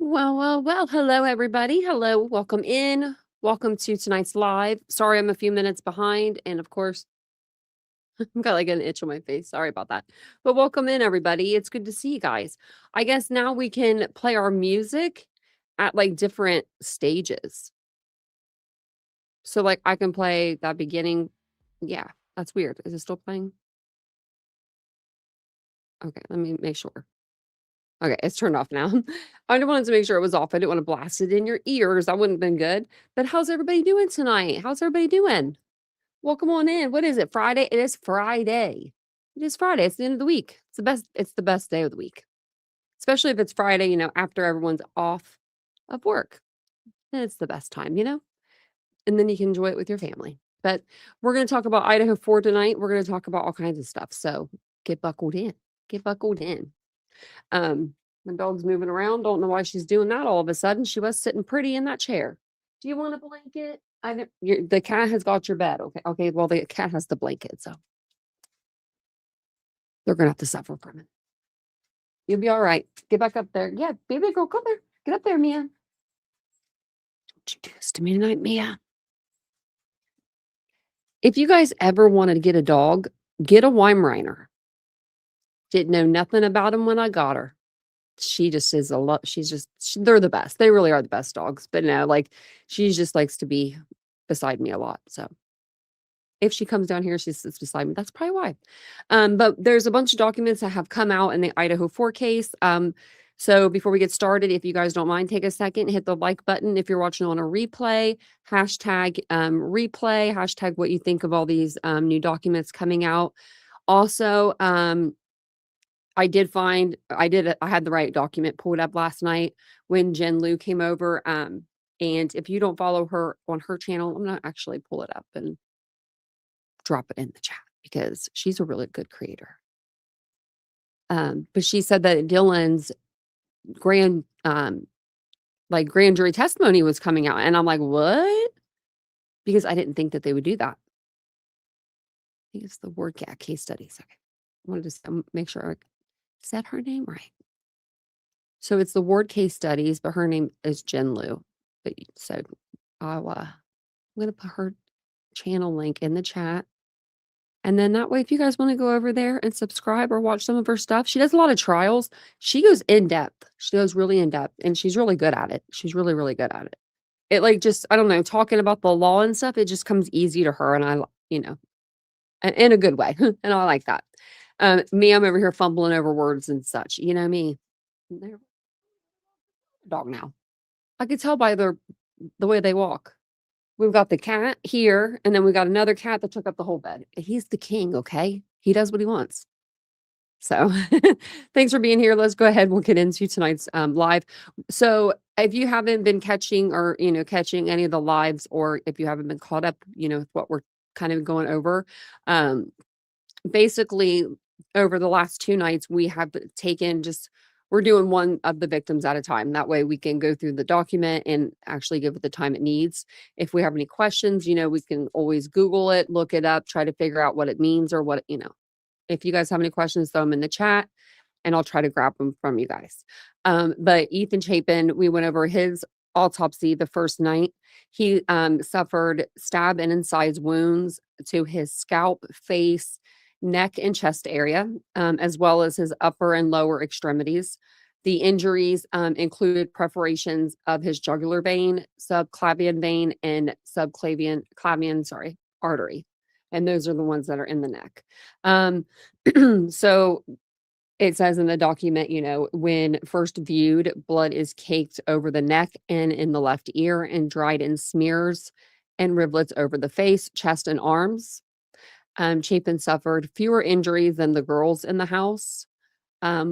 Well. Hello, everybody. Hello. Welcome in. Welcome to tonight's live. Sorry, I'm a few minutes behind. And of course, I've got like an itch on my face. Sorry about that. But welcome in, everybody. It's good to see you guys. I guess now we can play our music at like different stages. So, like, I can play that beginning. Yeah, that's weird. Is it still playing? Okay, let me make sure. Okay, it's turned off now. I wanted to make sure it was off. I didn't want to blast it in your ears. That wouldn't have been good. But how's everybody doing tonight? How's everybody doing? Welcome on in. What is it? Friday? It is Friday. It is Friday. It's the end of the week. It's the best day of the week. Especially if it's Friday, after everyone's off of work. Then it's the best time. And then you can enjoy it with your family. But we're going to talk about Idaho 4 tonight. We're going to talk about all kinds of stuff. So get buckled in. Get buckled in. My dog's moving around. Don't know why she's doing that all of a sudden. She was sitting pretty in that chair. Do you want a blanket? The cat has got your bed. Okay. Okay. Well, the cat has the blanket, so they're gonna have to suffer from it. You'll be all right. Get back up there. Yeah, baby girl, come there. Get up there, Mia. Don't you do this to me tonight, Mia. If you guys ever wanted to get a dog, get a Weimaraner. Didn't know nothing about him when I got her. She just is a lot. They're the best. They really are the best dogs. But no, like she just likes to be beside me a lot. So if she comes down here, she sits beside me. That's probably why. But there's a bunch of documents that have come out in the Idaho 4 case. So before we get started, if you guys don't mind, take a second, hit the like button. If you're watching on a replay, hashtag replay, hashtag what you think of all these new documents coming out. Also, I had the right document pulled up last night when Jen Lou came over. And if you don't follow her on her channel, I'm gonna actually pull it up and drop it in the chat because she's a really good creator. But she said that Dylan's grand grand jury testimony was coming out, and I'm like, what? Because I didn't think that they would do that. I think it's the word case studies. Okay. I wanted to make sure I said her name right. So it's the Ward case studies, but her name is Jen Lou. So I'm going to put her channel link in the chat. And then that way, if you guys want to go over there and subscribe or watch some of her stuff, she does a lot of trials. She goes in depth. She goes really in depth, and she's really good at it. She's really, really good at it. It I don't know, talking about the law and stuff, it just comes easy to her. And in a good way. And I like that. Me, I'm over here fumbling over words and such. You know me. Dog now. I could tell by the way they walk. We've got the cat here, and then we got another cat that took up the whole bed. He's the king, okay? He does what he wants. So thanks for being here. Let's go ahead. We'll get into tonight's live. So if you haven't been catching any of the lives, or if you haven't been caught up, with what we're kind of going over, basically over the last 2 nights, we have we're doing one of the victims at a time. That way we can go through the document and actually give it the time it needs. If we have any questions, we can always Google it, look it up, try to figure out what it means or what. If you guys have any questions, throw them in the chat and I'll try to grab them from you guys. But Ethan Chapin, we went over his autopsy the first night. He suffered stab and incise wounds to his scalp, face, neck, and chest area, as well as his upper and lower extremities. The injuries included perforations of his jugular vein, subclavian vein, and subclavian artery. And those are the ones that are in the neck. So it says in the document, when first viewed, blood is caked over the neck and in the left ear and dried in smears and rivulets over the face, chest, and arms. Chapin suffered fewer injuries than the girls in the house,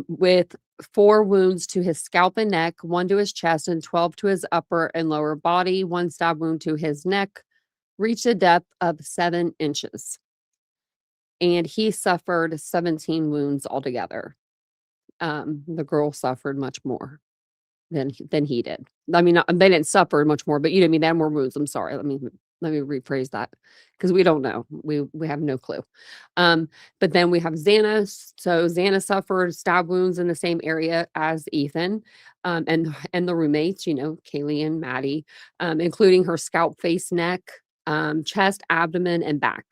with 4 wounds to his scalp and neck, 1 to his chest, and 12 to his upper and lower body. 1 stab wound to his neck reached a depth of 7 inches. And he suffered 17 wounds altogether. The girl suffered much more than he did. I mean, they didn't suffer much more, but they had more wounds. I'm sorry. Let me rephrase that because we don't know. We have no clue. But then we have Xana. So Xana suffered stab wounds in the same area as Ethan, and the roommates, Kaylee and Maddie, including her scalp, face, neck, chest, abdomen, and back.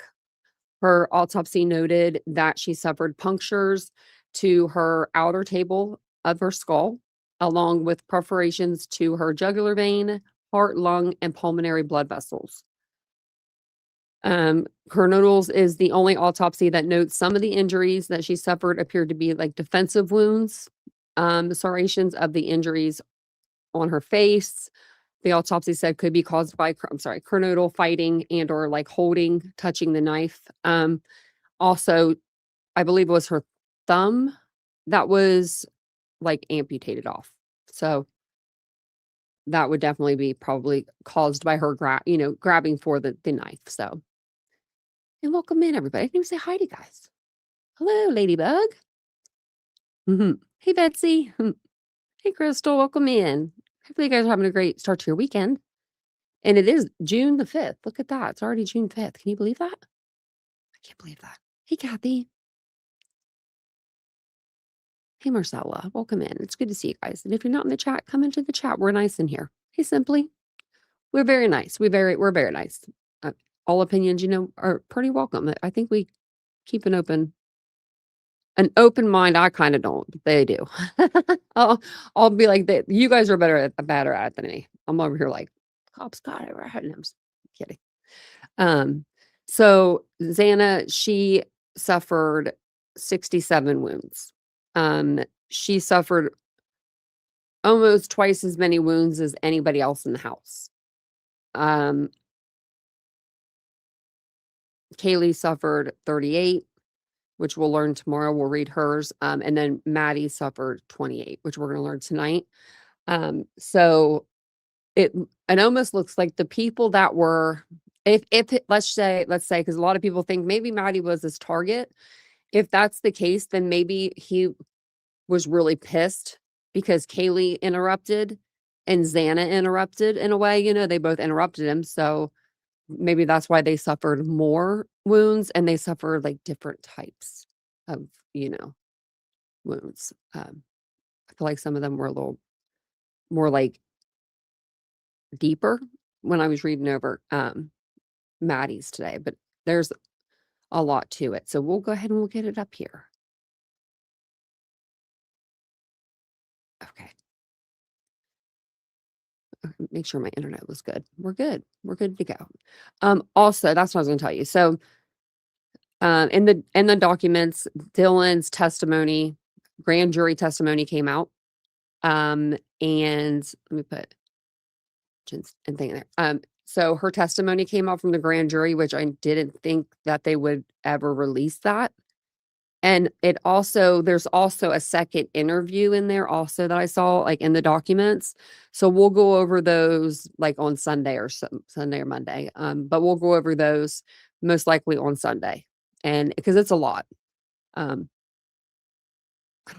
Her autopsy noted that she suffered punctures to her outer table of her skull, along with perforations to her jugular vein, heart, lung, and pulmonary blood vessels. Noodles is the only autopsy that notes some of the injuries that she suffered appeared to be like defensive wounds. The serrations of the injuries on her face, the autopsy said could be caused by, Kernodle fighting and or like holding, touching the knife. Also, I believe it was her thumb that was like amputated off. So that would definitely be probably caused by her grabbing for the knife. So, and welcome in everybody. I didn't even say hi to you guys. Hello, Ladybug. Hey, Betsy. Hey, Crystal. Welcome in. Hopefully you guys are having a great start to your weekend. And it is June the 5th. Look at that. It's already June 5th. Can you believe that? I can't believe that. Hey, Kathy. Hey, Marcella. Welcome in. It's good to see you guys. And if you're not in the chat, come into the chat. We're nice in here. Hey, Simply. We're very nice. We're very nice. All opinions, are pretty welcome. I think we keep an open mind. I kind of don't, but they do. I'll be like that. You guys are better at it than me. I'm over here like, cops got it right. I'm just kidding. So Xana, she suffered 67 wounds. She suffered almost twice as many wounds as anybody else in the house. Kaylee suffered 38, which we'll learn tomorrow. We'll read hers. And then Maddie suffered 28, which we're going to learn tonight. So it almost looks like the people that were, if let's say, because a lot of people think maybe Maddie was his target. If that's the case, then maybe he was really pissed because Kaylee interrupted and Xana interrupted in a way, they both interrupted him. So maybe that's why they suffered more wounds and they suffered like different types of, wounds. I feel like some of them were a little more like deeper when I was reading over Maddie's today, but there's a lot to it. So we'll go ahead and we'll get it up here. Okay. Make sure my internet was good. We're good. We're good to go. Also, that's what I was going to tell you. So, in the documents, Dylan's testimony, grand jury testimony came out. And let me put Jen's and thing there. So her testimony came out from the grand jury, which I didn't think that they would ever release that. And there's also a second interview in there also that I saw like in the documents. So we'll go over those like on Sunday or Monday. But we'll go over those most likely on Sunday. And because it's a lot. I don't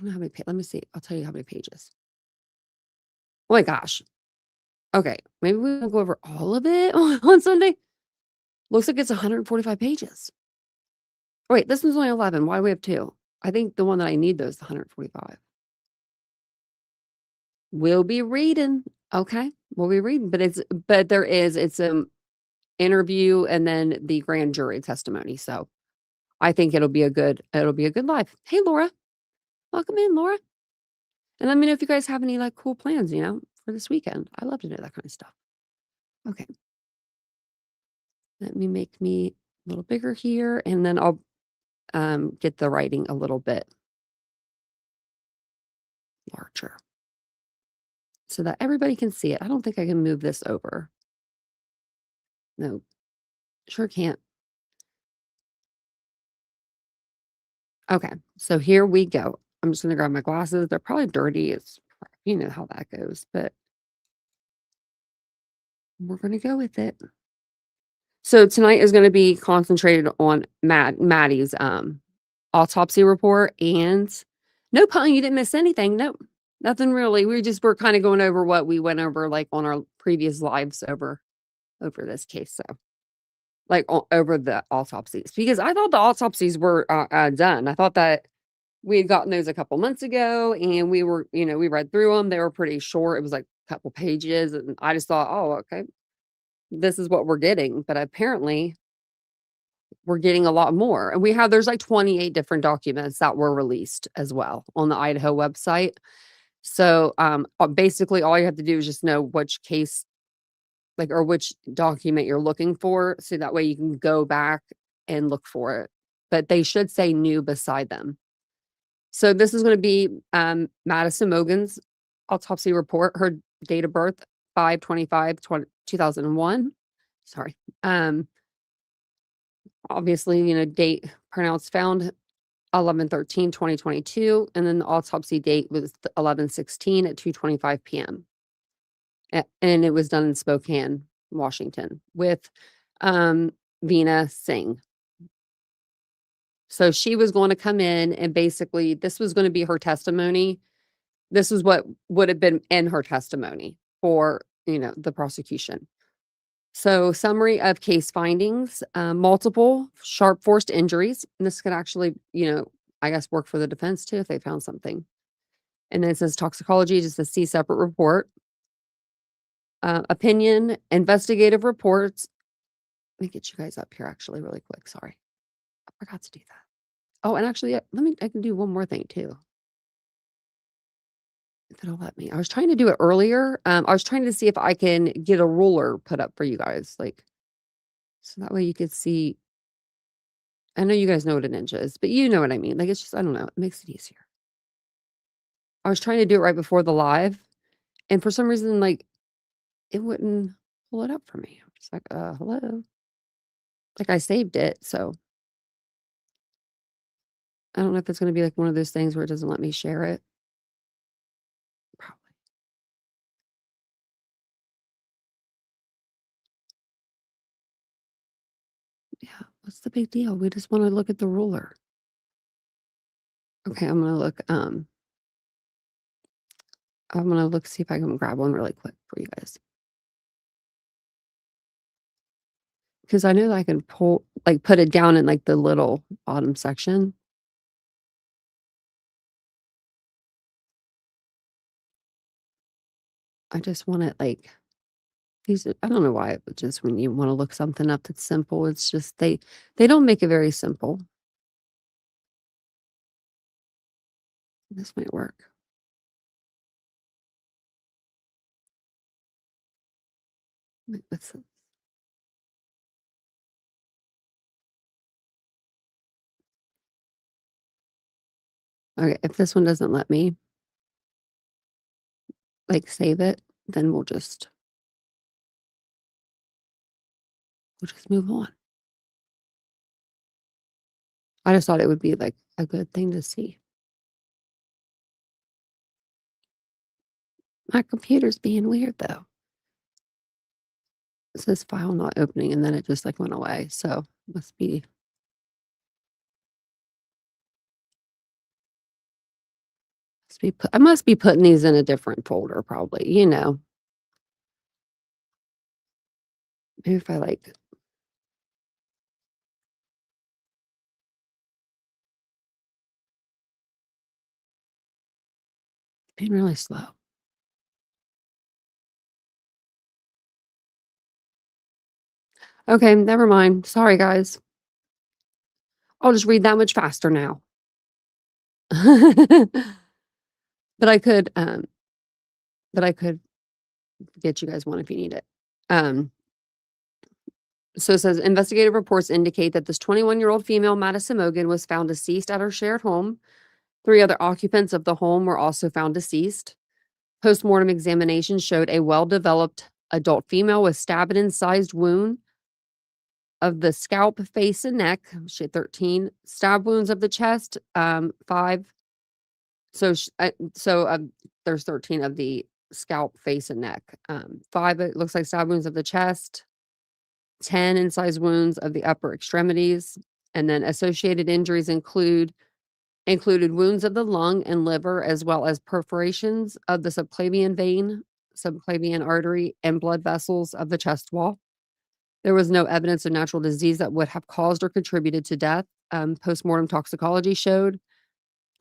know how many let me see. I'll tell you how many pages. Oh my gosh. Okay. Maybe we'll go over all of it on Sunday. Looks like it's 145 pages. Oh, wait, this one's only 11. Why do we have 2? I think the one that I need though is 145. We'll be reading. Okay. We'll be reading. But it's an interview and then the grand jury testimony. So I think it'll be a good live. Hey Laura. Welcome in, Laura. And let me know if you guys have any like cool plans, for this weekend. I love to know that kind of stuff. Okay. Let me make me a little bigger here and then I'll get the writing a little bit larger so that everybody can see it. I don't think I can move this over. No, sure can't. Okay, so here we go. I'm just going to grab my glasses. They're probably dirty. You know how that goes, but we're going to go with it. So tonight is going to be concentrated on Maddie's autopsy report, and no pun, you didn't miss anything. Nope, nothing really. We're kind of going over what we went over like on our previous lives over this case. So like, over the autopsies, because I thought the autopsies were, done. I thought that we had gotten those a couple months ago, and we were we read through them. They were pretty short. It was, like, a couple pages, and I just thought, "Oh, okay. This is what we're getting," but apparently, we're getting a lot more, and there's, like, 28 different documents that were released as well on the Idaho website. So, basically, all you have to do is just know which case, like, or which document you're looking for, so that way you can go back and look for it, but they should say "new" beside them. So this is gonna be, Madison Mogen's autopsy report. Her date of birth, 5/25/2001. Sorry. Um, obviously, date pronounced found 11/13/2022, and then the autopsy date was 11/16 at 2:25 PM. And it was done in Spokane, Washington, with, um, Veena Singh. So she was going to come in, and basically this was gonna be her testimony. This is what would have been in her testimony for, the prosecution. So, summary of case findings, multiple sharp forced injuries. And this could actually, I guess work for the defense too if they found something. And then it says toxicology, just a C separate report. Opinion, investigative reports. Let me get you guys up here actually really quick. Sorry. I forgot to do that. Oh, and actually, I can do one more thing too. If it'll let me. I was trying to do it earlier. I was trying to see if I can get a ruler put up for you guys, like, so that way you could see. I know you guys know what an inch is, but you know what I mean. Like, it's just, I don't know, it makes it easier. I was trying to do it right before the live, and for some reason, like, it wouldn't pull it up for me. I'm just like, hello. Like, I saved it, so I don't know if it's gonna be like one of those things where it doesn't let me share it. Probably. Yeah. What's the big deal? We just want to look at the ruler. Okay, I'm gonna look, see if I can grab one really quick for you guys. Because I know that I can put it down in like the little bottom section. I just want it like I don't know why, but just when you want to look something up that's simple, it's just they don't make it very simple. This might work. What's this? Okay, if this one doesn't let me like save it, then we'll just move on. I just thought it would be like a good thing to see. My computer's being weird though. It says file not opening, and then it just like went away. So I must be putting these in a different folder probably, Maybe if I like being really slow. Okay, never mind. Sorry, guys. I'll just read that much faster now. But I could get you guys one if you need it. So it says investigative reports indicate that this 21-year-old female, Madison Mogen, was found deceased at her shared home. 3 other occupants of the home were also found deceased. Postmortem examination showed a well-developed adult female with stab and incised wound of the scalp, face, and neck. She had 13 stab wounds of the chest, 5. There's 13 of the scalp, face, and neck. 5, it looks like stab wounds of the chest, 10 incised wounds of the upper extremities, and then associated injuries included wounds of the lung and liver, as well as perforations of the subclavian vein, subclavian artery, and blood vessels of the chest wall. There was no evidence of natural disease that would have caused or contributed to death. Postmortem toxicology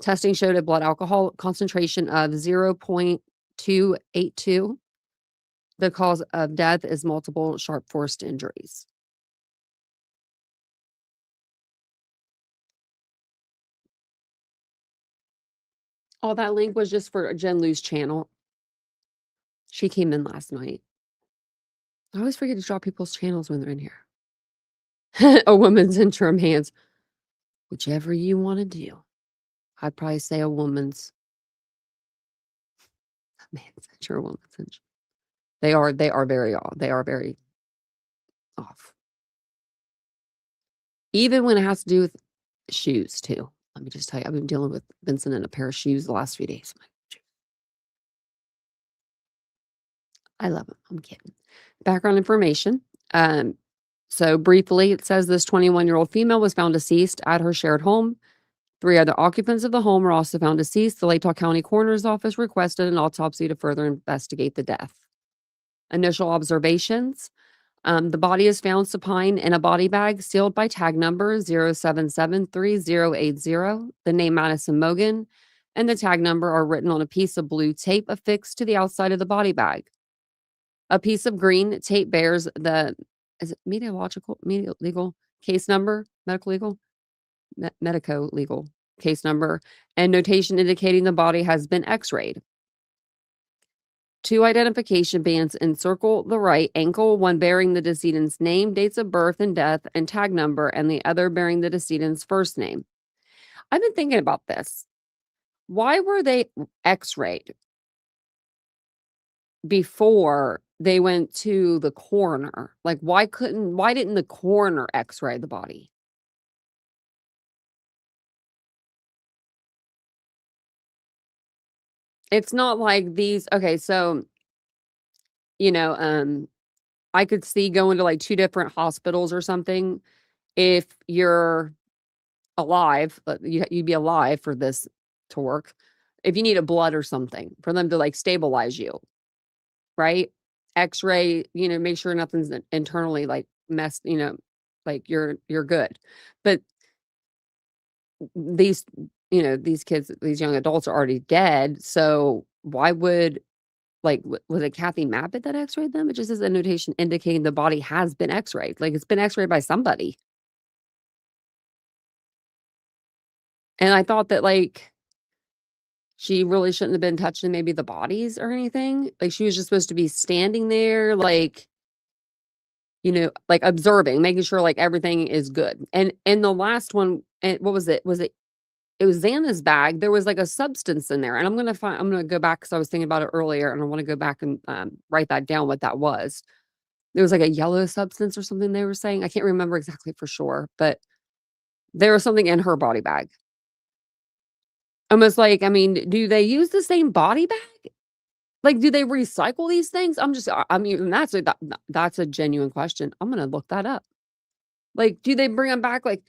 testing showed a blood alcohol concentration of 0.282. The cause of death is multiple sharp force injuries. Oh, that link was just for Jen Lou's channel. She came in last night. I always forget to drop people's channels when they're in here. A woman's interim hands. Whichever you want to do. I'd probably say a woman's. Man's interim, woman's interim. They are very off. They are very off. Even when it has to do with shoes too. Let me just tell you, I've been dealing with Vincent in a pair of shoes the last few days. I love him. I'm kidding. Background information. So briefly, it says this 21-year-old female was found deceased at her shared home. 3 other occupants of the home were also found deceased. The Latah County Coroner's Office requested an autopsy to further investigate the death. Initial observations. The body is found supine in a body bag sealed by tag number 0773080. The name Madison Mogen and the tag number are written on a piece of blue tape affixed to the outside of the body bag. A piece of green tape bears the legal case number, medico legal case number, and notation indicating the body has been x-rayed. 2 identification bands encircle the right ankle, one bearing the decedent's name, dates of birth and death, and tag number, and the other bearing the decedent's first name. I've been thinking about this. Why were they x-rayed before they went to the coroner? Like, why didn't the coroner x-ray the body? It's not like these. Okay, so, I could see going to like 2 different hospitals or something. If you're alive, you'd be alive for this to work. If you need a blood or something for them to like stabilize you, right? X-ray, make sure nothing's internally like messed, like you're good. But these, these kids, these young adults are already dead. So why would was it Kathy Mappitt that x-rayed them? It just is a notation indicating the body has been x-rayed. Like it's been x-rayed by somebody. And I thought that like she really shouldn't have been touching maybe the bodies or anything. Like she was just supposed to be standing there, like, like observing, making sure like everything is good. And the last one, and what was it? It was Xana's bag. There was like a substance in there. And I'm going to go back because I was thinking about it earlier and I want to go back and write that down, what that was. There was like a yellow substance or something they were saying. I can't remember exactly for sure, but there was something in her body bag. Almost like, I mean, do they use the same body bag? Like, do they recycle these things? That's a genuine question. I'm going to look that up. Like, do they bring them back like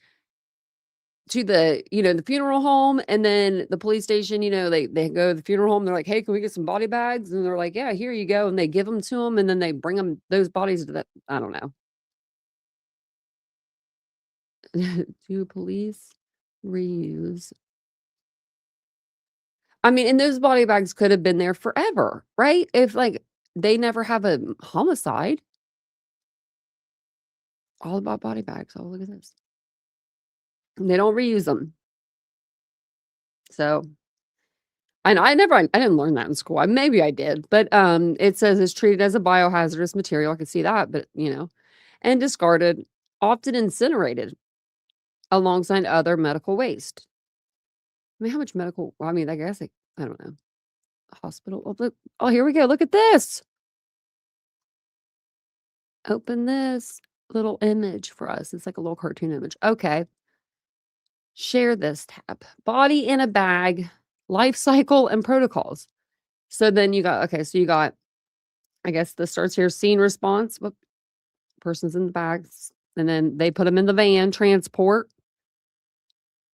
to the, the funeral home and then the police station, they go to the funeral home. They're like, hey, can we get some body bags? And they're like, yeah, here you go. And they give them to them and then they bring them those bodies to that. I don't know. Do police reuse? I mean, and those body bags could have been there forever, right? If like they never have a homicide. All about body bags. Oh, look at this. And they don't reuse them. So, and I didn't learn that in school. Maybe I did, but it says it's treated as a biohazardous material. I could see that, but and discarded, often incinerated alongside other medical waste. I mean, how much medical? Well, I mean, I guess I don't know. Hospital. Oh, look. Oh, here we go. Look at this. Open this little image for us. It's like a little cartoon image. Okay. Share this tab. Body in a bag, life cycle and protocols. So then you got, I guess this starts here, scene response. Whoop, person's in the bags. And then they put them in the van, transport.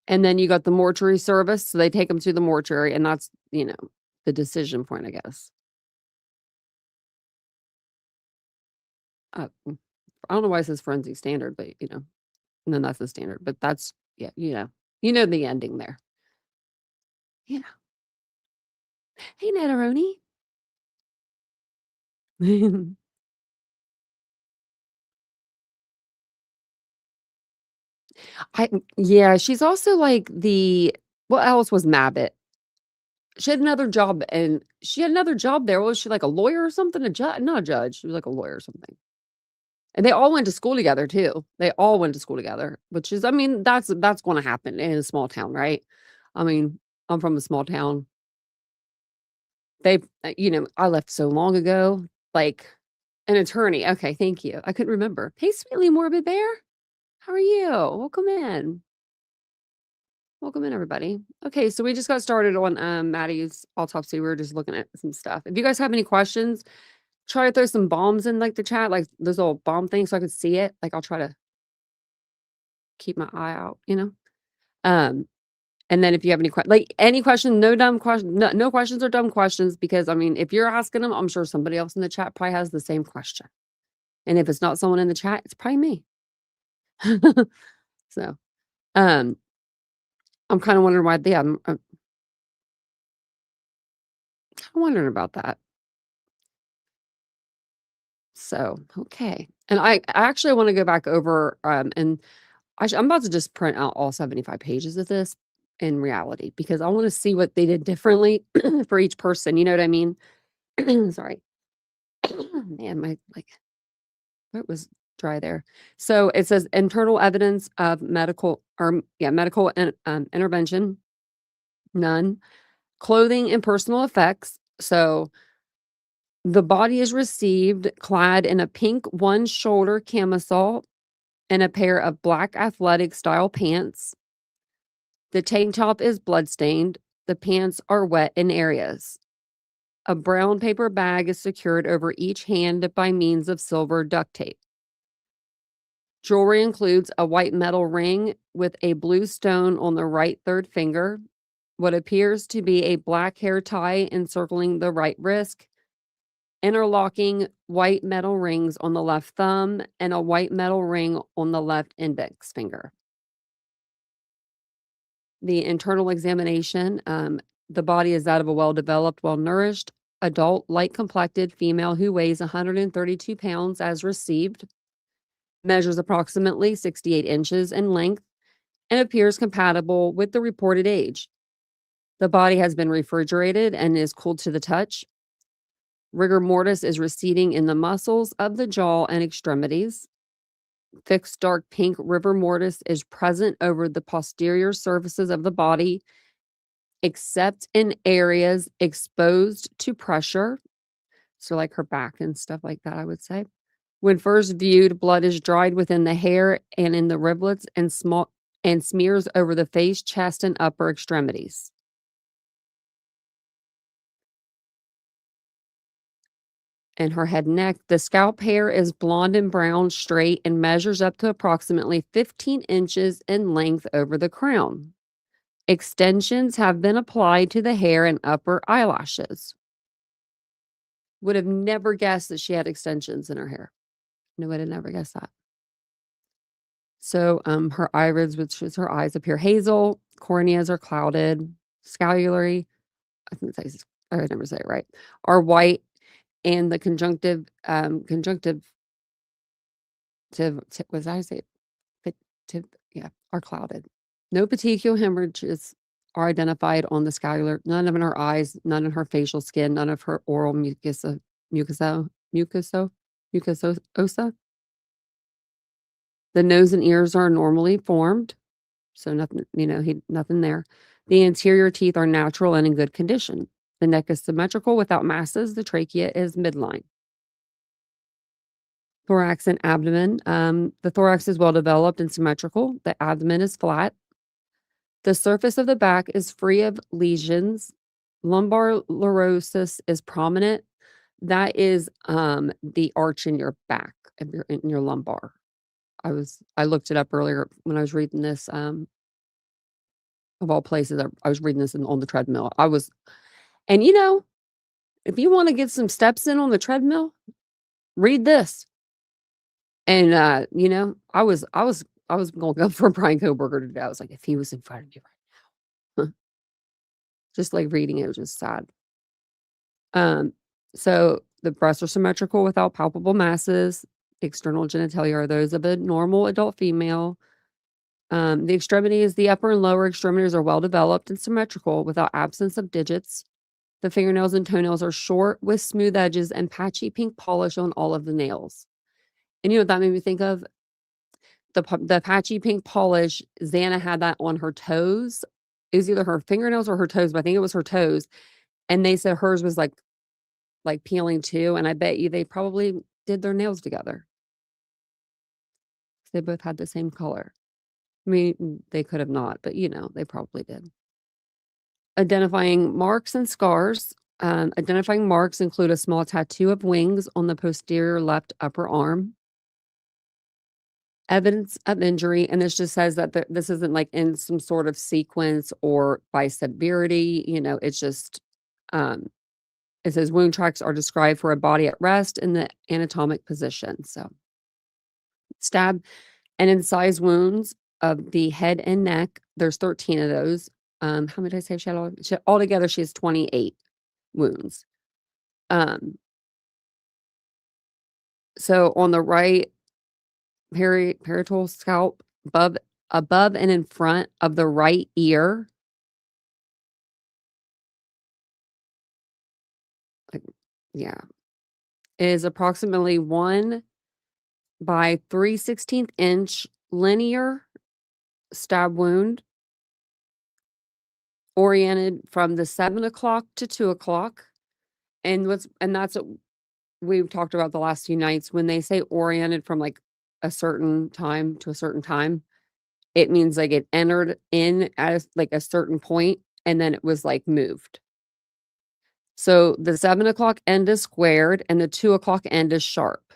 And then you got the mortuary service. So they take them to the mortuary. And that's, the decision point, I guess. I don't know why it says forensic standard, but and then that's the standard. But that's you know the ending there. Yeah. Hey, Netteroni. Yeah, she's also like what else was Mabbit? She had another job, and she had another job there. Was she like a lawyer or something? A judge? Not a judge. She was like a lawyer or something. And they all went to school together too. They all went to school together, which is, I mean, that's going to happen in a small town, right? I mean, I'm from a small town. I left so long ago. Like an attorney. Okay, thank you. I couldn't remember. Hey, sweetly morbid bear. How are you? Welcome in. Welcome in, everybody. Okay, so we just got started on Maddie's autopsy. We were just looking at some stuff. If you guys have any questions, try to throw some bombs in like the chat, like those little bomb things so I could see it. Like I'll try to keep my eye out, And then if you have any question, no dumb question, no questions or dumb questions, because I mean, if you're asking them, I'm sure somebody else in the chat probably has the same question. And if it's not someone in the chat, it's probably me. So, I'm kind of wondering why I'm kind of wondering about that. So, okay. And I actually want to go back over, and I'm about to just print out all 75 pages of this in reality, because I want to see what they did differently for each person. You know what I mean? Sorry. Man, my throat was dry there. So it says internal evidence of medical intervention, none. Clothing and personal effects. So the body is received clad in a pink one-shoulder camisole and a pair of black athletic style pants. The tank top is bloodstained. The pants are wet in areas. A brown paper bag is secured over each hand by means of silver duct tape. Jewelry includes a white metal ring with a blue stone on the right third finger, what appears to be a black hair tie encircling the right wrist, interlocking white metal rings on the left thumb, and a white metal ring on the left index finger. The internal examination, the body is that of a well-developed, well-nourished, adult, light-complected female who weighs 132 pounds as received, measures approximately 68 inches in length, and appears compatible with the reported age. The body has been refrigerated and is cooled to the touch. Rigor mortis is receding in the muscles of the jaw and extremities. Fixed dark pink rigor mortis is present over the posterior surfaces of the body, except in areas exposed to pressure. So like her back and stuff like that, I would say. When first viewed, blood is dried within the hair and in the rivulets and smears over the face, chest, and upper extremities. And her head and neck. The scalp hair is blonde and brown, straight, and measures up to approximately 15 inches in length over the crown. Extensions have been applied to the hair and upper eyelashes. Would have never guessed that she had extensions in her hair. No, would have never guessed that. So her irids, which is her eyes, appear hazel. Corneas are clouded. Scalary, I would never say it right, are white, and the conjunctive was I say are clouded. No petechial hemorrhages are identified on the scalar. None of in her eyes, none in her facial skin, none of her oral mucosa. The nose and ears are normally formed, so nothing, nothing there. The anterior teeth are natural and in good condition. The neck is symmetrical without masses. The trachea is midline. Thorax and abdomen. The thorax is well developed and symmetrical. The abdomen is flat. The surface of the back is free of lesions. Lumbar lorosis is prominent. That is the arch in your back, in your lumbar. I looked it up earlier when I was reading this. Of all places, I was reading this on the treadmill. And if you want to get some steps in on the treadmill, read this. And, you know, I was gonna go for a Brian Koberger today. I was like, "If he was in front of me right." Just, like, reading it was just sad. Um, so the breasts are symmetrical without palpable masses. External genitalia are those of a normal adult female. The extremities, the upper and lower extremities are well developed and symmetrical without absence of digits. The fingernails and toenails are short with smooth edges and patchy pink polish on all of the nails. And you know what that made me think of? The patchy pink polish, Xana had that on her toes. It was either her fingernails or her toes, but I think it was her toes, and they said hers was, like, peeling too, and I bet you they probably did their nails together. They both had the same color. I mean, they could have not, but, you know, they probably did. Identifying marks and scars. Identifying marks include a small tattoo of wings on the posterior left upper arm. Evidence of injury, and this just says that this isn't, like, in some sort of sequence or by severity, you know, it's just, um, it says wound tracks are described for a body at rest in the anatomic position, so stab and incised wounds of the head and neck, there's 13 of those. How many did I say altogether, she has 28 wounds. Um, so on the right parietal scalp, above and in front of the right ear, like, yeah, is approximately 1 by 3/16 inch linear stab wound oriented from the 7 o'clock to 2 o'clock. And that's what we've talked about the last few nights. When they say oriented from, like, a certain time to a certain time, it means, like, it entered in at like, a certain point, and then it was, like, moved. So, the 7 o'clock end is squared, and the 2 o'clock end is sharp.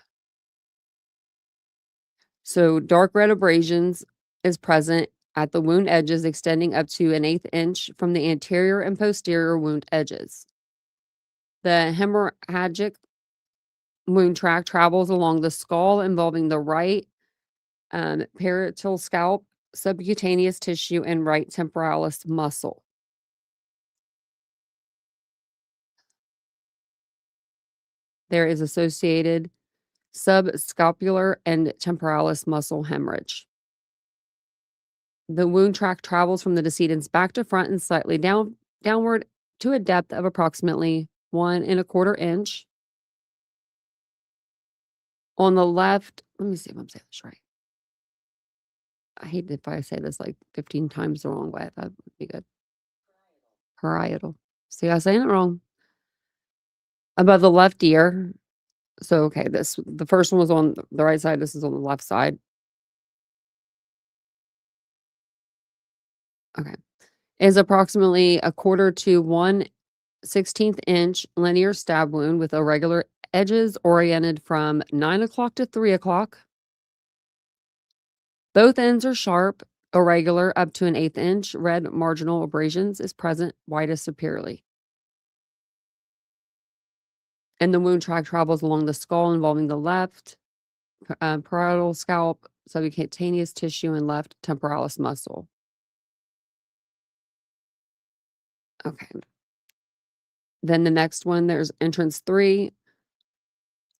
So, dark red abrasions is present at the wound edges extending up to 1/8 inch from the anterior and posterior wound edges. The hemorrhagic wound track travels along the skull involving the right parietal scalp, subcutaneous tissue, and right temporalis muscle. There is associated subscapular and temporalis muscle hemorrhage. The wound track travels from the decedent's back to front and slightly downward to a depth of approximately 1 1/4 inch. On the left, let me see if I'm saying this right. I hate if I say this like 15 times the wrong way. That would be good. Parietal. See, I was saying it wrong. Above the left ear. So, okay, the first one was on the right side. This is on the left side. Okay. Is approximately a quarter to 1/16 inch linear stab wound with irregular edges oriented from 9 o'clock to 3 o'clock. Both ends are sharp, irregular up to 1/8 inch. Red marginal abrasions is present, widest superiorly. And the wound track travels along the skull involving the left parietal scalp, subcutaneous tissue, and left temporalis muscle. Okay. Then the next one, there's entrance 3.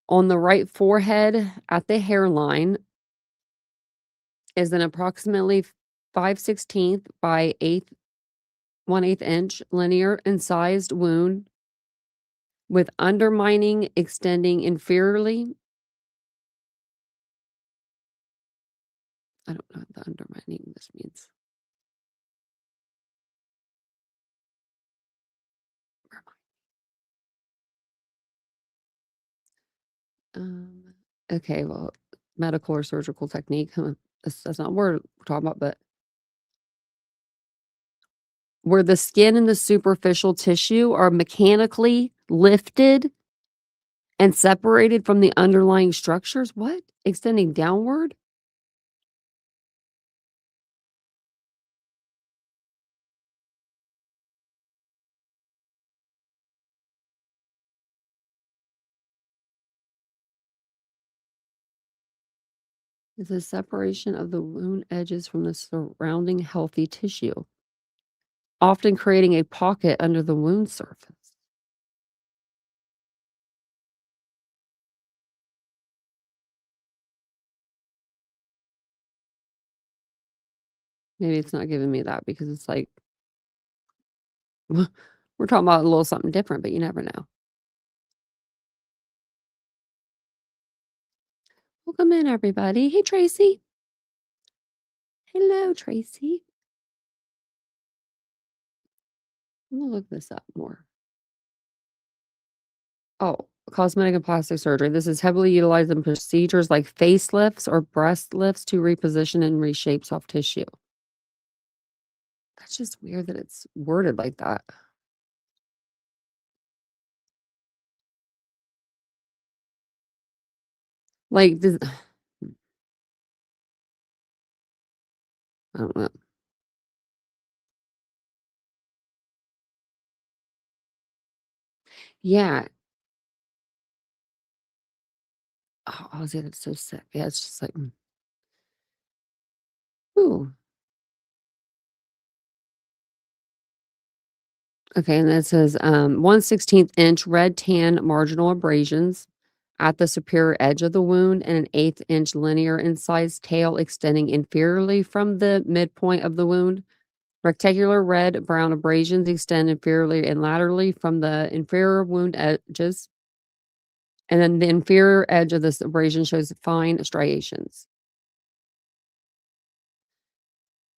On the right forehead at the hairline is an approximately 5/16 by 1/8 inch linear incised wound with undermining extending inferiorly. I don't know what the undermining this means. Um, okay, well, medical or surgical technique. That's not what we're talking about, but where the skin and the superficial tissue are mechanically lifted and separated from the underlying structures. What? Extending downward? is a separation of the wound edges from the surrounding healthy tissue, often creating a pocket under the wound surface. Maybe it's not giving me that because it's like we're talking about a little something different, but you never know. Welcome in, everybody. Hey, Tracy. Hello, Tracy. I'm gonna look this up more. Oh, cosmetic and plastic surgery. This is heavily utilized in procedures like facelifts or breast lifts to reposition and reshape soft tissue. That's just weird that it's worded like that. Like, this, I don't know. Yeah. Oh, yeah, that's so sick. Yeah, it's just like, ooh. Okay, and that says 1/16 inch red tan marginal abrasions at the superior edge of the wound and an 1/8 inch linear incised tail extending inferiorly from the midpoint of the wound. Rectangular red brown abrasions extend inferiorly and laterally from the inferior wound edges. And then the inferior edge of this abrasion shows fine striations.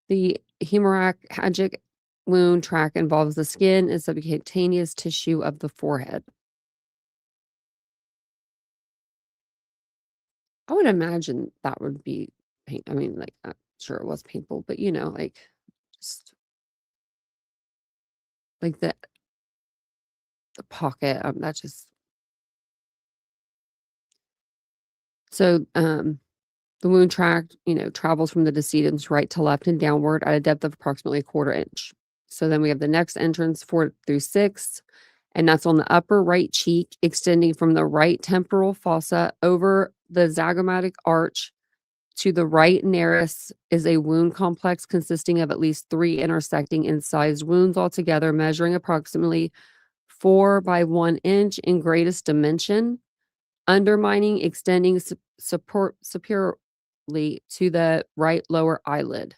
The hemorrhagic wound tract involves the skin and subcutaneous tissue of the forehead. I would imagine that would be pain. I mean, like, I'm sure it was painful, but like, just like the pocket. That's just so. The wound tract, travels from the decedent's right to left and downward at a depth of approximately a quarter inch. So then we have the next entrance, 4 through 6, and that's on the upper right cheek, extending from the right temporal fossa over the zygomatic arch to the right nearest is a wound complex consisting of at least 3 intersecting incised wounds altogether, measuring approximately 4 by 1 inch in greatest dimension, undermining, extending support superiorly to the right lower eyelid.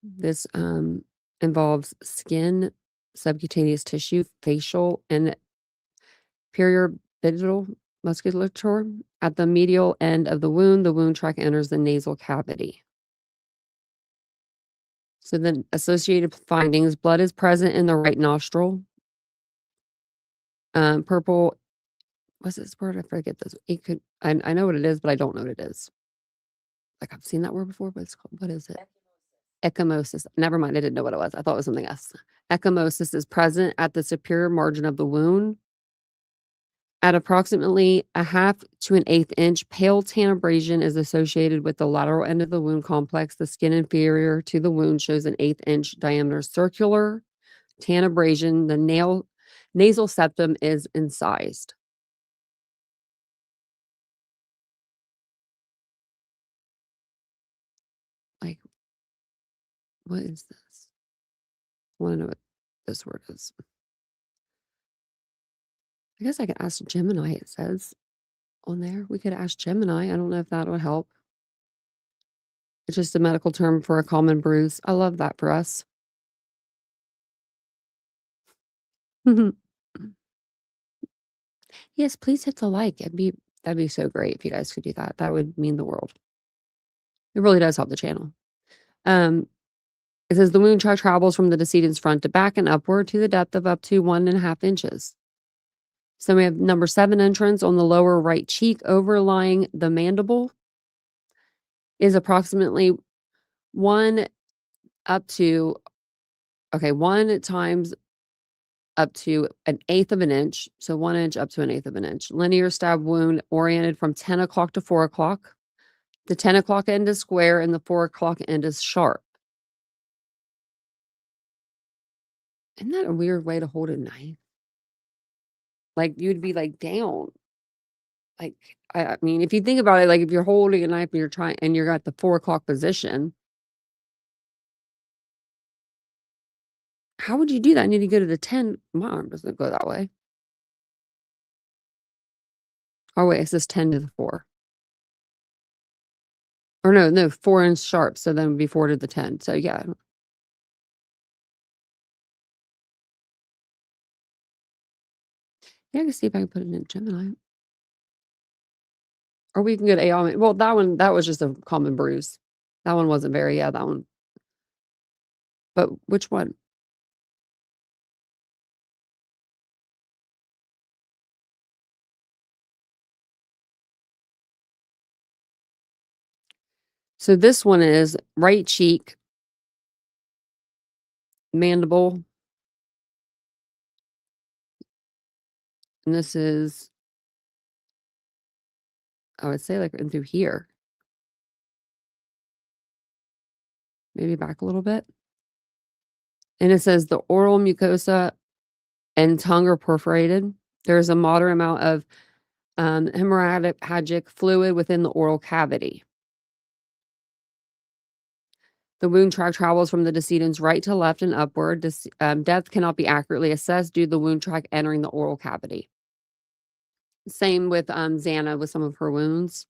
This involves skin, subcutaneous tissue, facial, and periorbital musculature. At the medial end of the wound tract enters the nasal cavity. So then associated findings, blood is present in the right nostril. Purple, what's this word? I forget this. It could, I know what it is, but I don't know what it is. Like I've seen that word before, but it's called, what is it? Ecchymosis. Never mind. I didn't know what it was. I thought it was something else. Ecchymosis is present at the superior margin of the wound. At approximately a half to an eighth inch, pale tan abrasion is associated with the lateral end of the wound complex. The skin inferior to the wound shows an eighth inch diameter circular tan abrasion. The nasal septum is incised. Like, what is this? I want to know what this word is. I guess I could ask Gemini, it says on there. We could ask Gemini. I don't know if that would help. It's just a medical term for a common bruise. I love that for us. Yes, please hit the like. That'd be so great if you guys could do that. That would mean the world. It really does help the channel. Um, it says the wound travels from the decedent's front to back and upward to the depth of up to 1.5 inches. So we have number 7 entrance on the lower right cheek overlying the mandible is approximately 1 up to 1 times up to 1/8 of an inch. So 1 inch up to 1/8 of an inch. Linear stab wound oriented from 10 o'clock to 4 o'clock. The 10 o'clock end is square and the 4 o'clock end is sharp. Isn't that a weird way to hold a knife? Like, you'd be, like, down. Like, I mean, if you think about it, like, if you're holding a knife and you're at the 4 o'clock position, how would you do that? I need to go to the 10. My arm doesn't go that way. Oh, wait, it says 10 to the 4. Or no, 4-inch sharp, so then before to the 10. So, yeah. Yeah, I can see if I can put it in Gemini. Or we can go to AI. Well, that was just a common bruise. That one wasn't very that one. But which one? So this one is right cheek, mandible, and this is, I would say, like, in through here. Maybe back a little bit. And it says the oral mucosa and tongue are perforated. There's a moderate amount of hemorrhagic fluid within the oral cavity. The wound track travels from the decedent's right to left and upward. Depth cannot be accurately assessed due to the wound track entering the oral cavity. Same with Xana with some of her wounds.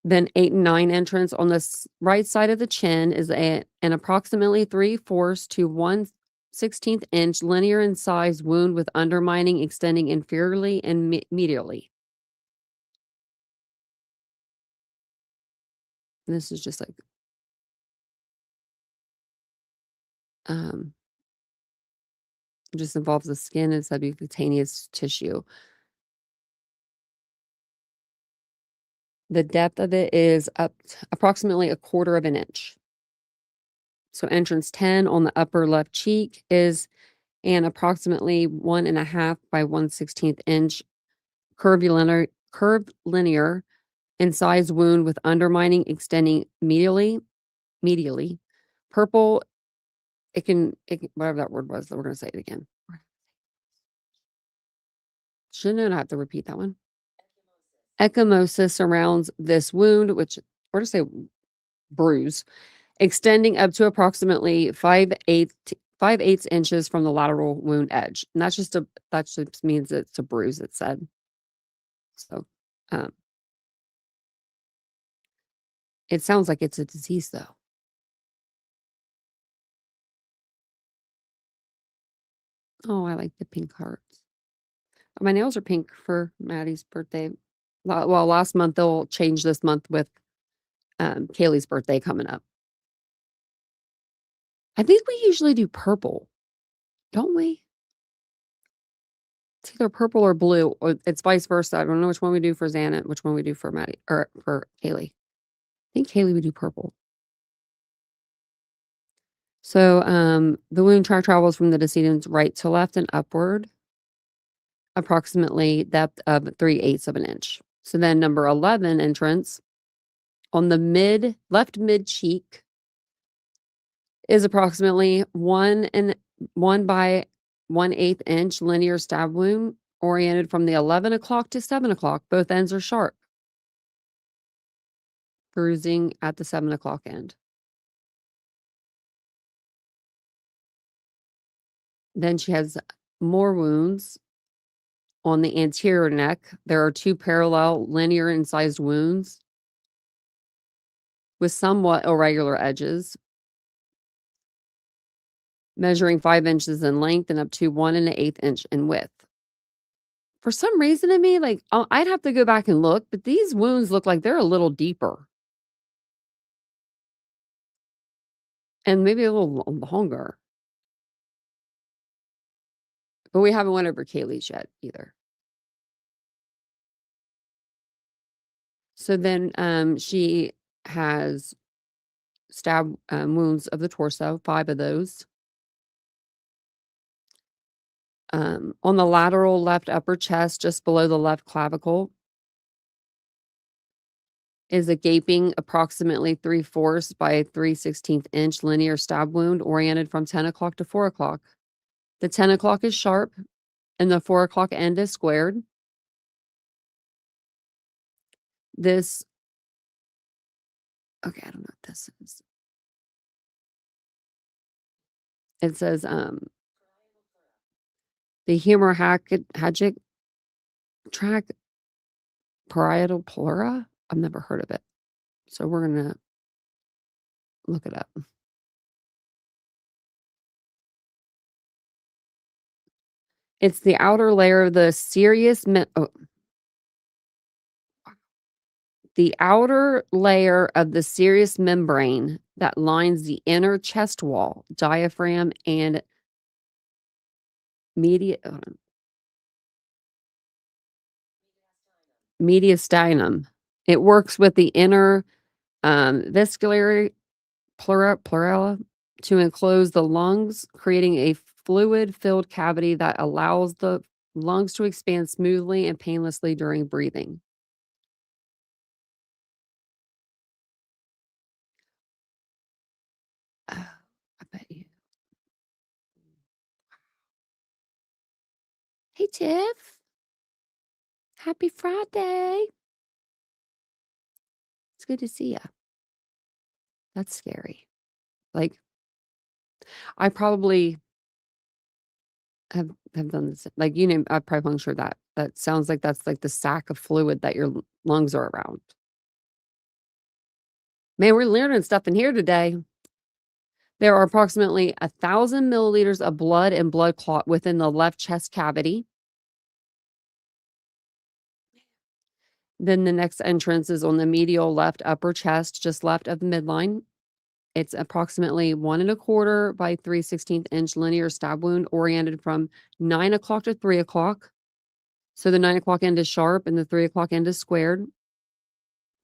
Then 8 and 9 entrance on the right side of the chin is an approximately 3/4 to 1/16 inch linear in size wound with undermining extending inferiorly and medially. And this is just like um just involves the skin and subcutaneous tissue. The depth of it is up approximately 1/4 of an inch. So entrance 10 on the upper left cheek is an approximately 1.5 by 1/16 inch curved linear incised wound with undermining extending medially. Purple, it can whatever that word was, we're gonna say it again. Shouldn't I have to repeat that one? Ecchymosis surrounds this wound, which or to say bruise, extending up to approximately 5/8 inches from the lateral wound edge. And that just means it's a bruise, it said. So um, it sounds like it's a disease though. Oh, I like the pink hearts. My nails are pink for Maddie's birthday. Well, last month they'll change this month with Kaylee's birthday coming up. I think we usually do purple, don't we? It's either purple or blue, or it's vice versa. I don't know which one we do for Xana, which one we do for Maddie or for Kaylee. I think Kaylee would do purple. So the wound track travels from the decedent's right to left and upward, approximately depth of 3/8 of an inch. So then number 11 entrance on the left mid cheek is approximately 1 by 1/8 inch linear stab wound oriented from the 11 o'clock to 7 o'clock. Both ends are sharp. Bruising at the 7 o'clock end. Then she has more wounds on the anterior neck. There are 2 parallel linear incised wounds with somewhat irregular edges, measuring 5 inches in length and up to 1 1/8 inch in width. For some reason to me, like, I'd have to go back and look, but these wounds look like they're a little deeper and maybe a little longer. But we haven't went over Kaylee's yet either. So then she has stab wounds of the torso, 5 of those. On the lateral left upper chest, just below the left clavicle, is a gaping approximately 3/4 by 3/16 inch linear stab wound oriented from 10 o'clock to 4 o'clock. The 10 o'clock is sharp and the 4 o'clock end is squared. This, okay, I don't know what this is. It says, the hemorrhagic tract parietal pleura. I've never heard of it. So we're gonna look it up. It's the outer layer of the the outer layer of the serous membrane that lines the inner chest wall, diaphragm, and mediastinum. It works with the inner vesicular pleura to enclose the lungs, creating a fluid-filled cavity that allows the lungs to expand smoothly and painlessly during breathing. Oh, I bet you. Hey, Tiff. Happy Friday. It's good to see you. That's scary. Like, I probably have done this. Like, you know, I probably punctured that. That sounds like that's like the sack of fluid that your lungs are around. Man, we're learning stuff in here today. There are approximately 1,000 milliliters of blood and blood clot within the left chest cavity. Then the next entrance is on the medial left upper chest, just left of the midline. It's approximately 1 1/4 by 3/16 inch linear stab wound oriented from 9 o'clock to 3 o'clock. So the 9 o'clock end is sharp and the 3 o'clock end is squared.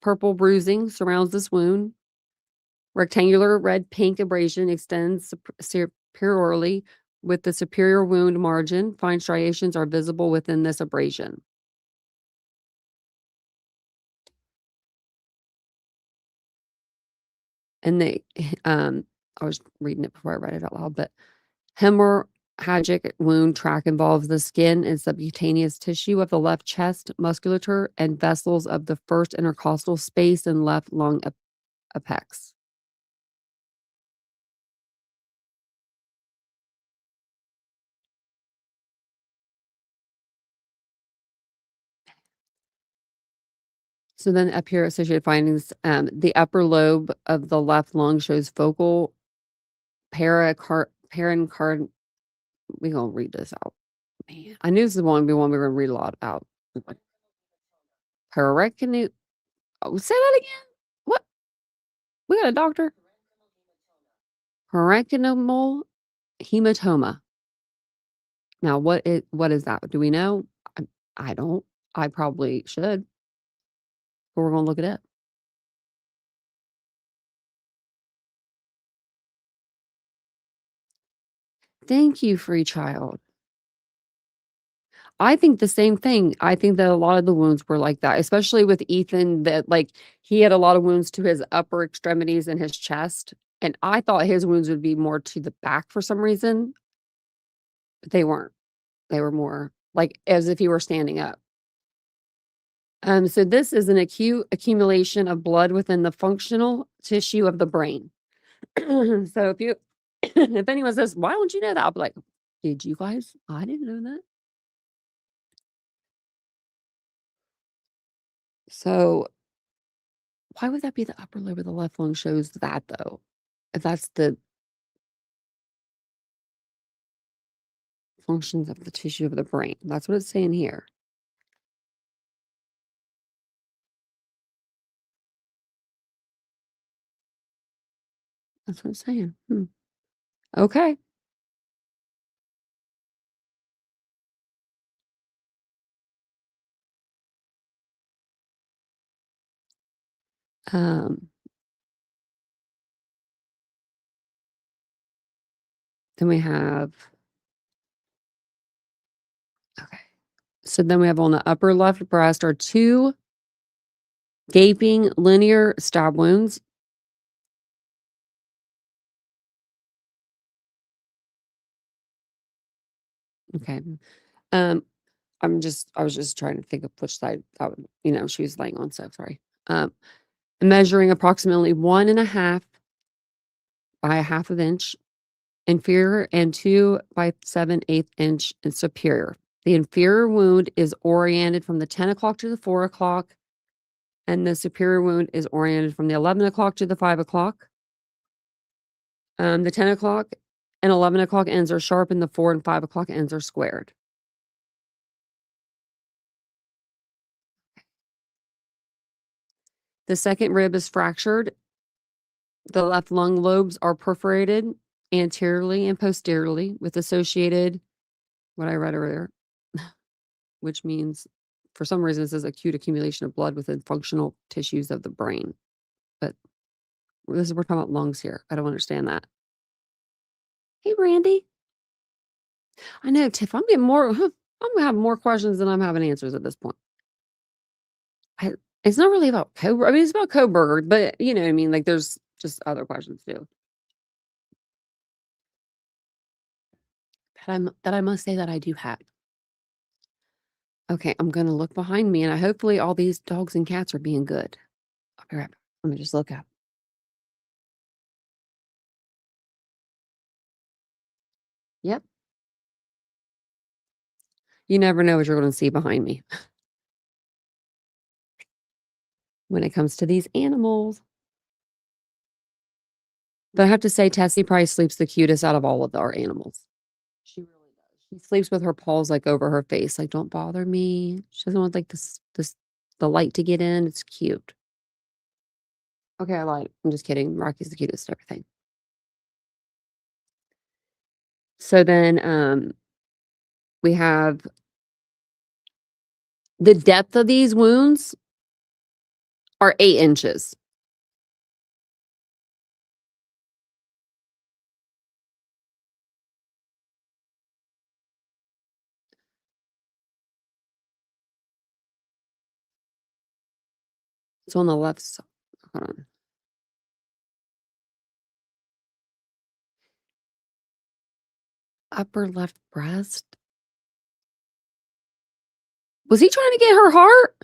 Purple bruising surrounds this wound. Rectangular red-pink abrasion extends superiorly with the superior wound margin. Fine striations are visible within this abrasion. And they, I was reading it before I read it out loud, but hemorrhagic wound tract involves the skin and subcutaneous tissue of the left chest musculature and vessels of the first intercostal space and left lung apex. So then up here, associated findings, the upper lobe of the left lung shows focal perincard. We're gonna read this out. Man, I knew this is one we're gonna read a lot about. Parenchymal. Oh, say that again. What? We got a doctor. Parenchymal hematoma. Now, what is that? Do we know? I don't. I probably should, but we're gonna look it up. Thank you, free child. I think the same thing. I think that a lot of the wounds were like that, especially with Ethan, that like he had a lot of wounds to his upper extremities and his chest. And I thought his wounds would be more to the back for some reason, but they weren't. They were more like as if he were standing up. So this is an acute accumulation of blood within the functional tissue of the brain. So if you if anyone says, why don't you know that? I'll be like, did you guys? I didn't know that. So why would that be the upper lobe of the left lung shows that though? If that's the functions of the tissue of the brain. That's what it's saying here. That's what it's saying. Okay. Um, then we have, okay. So then we have on the upper left breast are two Gaping linear stab wounds. Okay. Um, I was just trying to think of which side that would, she was laying on, so sorry. Um, Measuring approximately 1.5 by a half of inch inferior and 2 by 7/8 inch and superior. The inferior wound is oriented from the 10 o'clock to the 4 o'clock, and the superior wound is oriented from the 11 o'clock to the 5 o'clock. The 10 o'clock and 11 o'clock ends are sharp, and the 4 and 5 o'clock ends are squared. The second rib is fractured. The left lung lobes are perforated anteriorly and posteriorly with associated, what I read earlier, which means for some reason it says acute accumulation of blood within functional tissues of the brain. But we're talking about lungs here. I don't understand that. Hey, Randy. I know, Tiff. I'm gonna have more questions than I'm having answers at this point. It's not really about Coburg. I mean, it's about Coburg, but you know what I mean? Like, there's just other questions too. That I must say that I do have. Okay, I'm gonna look behind me, and hopefully all these dogs and cats are being good. I'll be right back. Let me just look up. Yep. You never know what you're gonna see behind me when it comes to these animals. But I have to say, Tessie probably sleeps the cutest out of all of our animals. She really does. She sleeps with her paws like over her face, like, don't bother me. She doesn't want like the light to get in. It's cute. Okay, I lied. I'm just kidding. Rocky's the cutest everything. So then we have the depth of these wounds are 8 inches. It's on the left side. Hold on. Upper left breast. Was he trying to get her heart?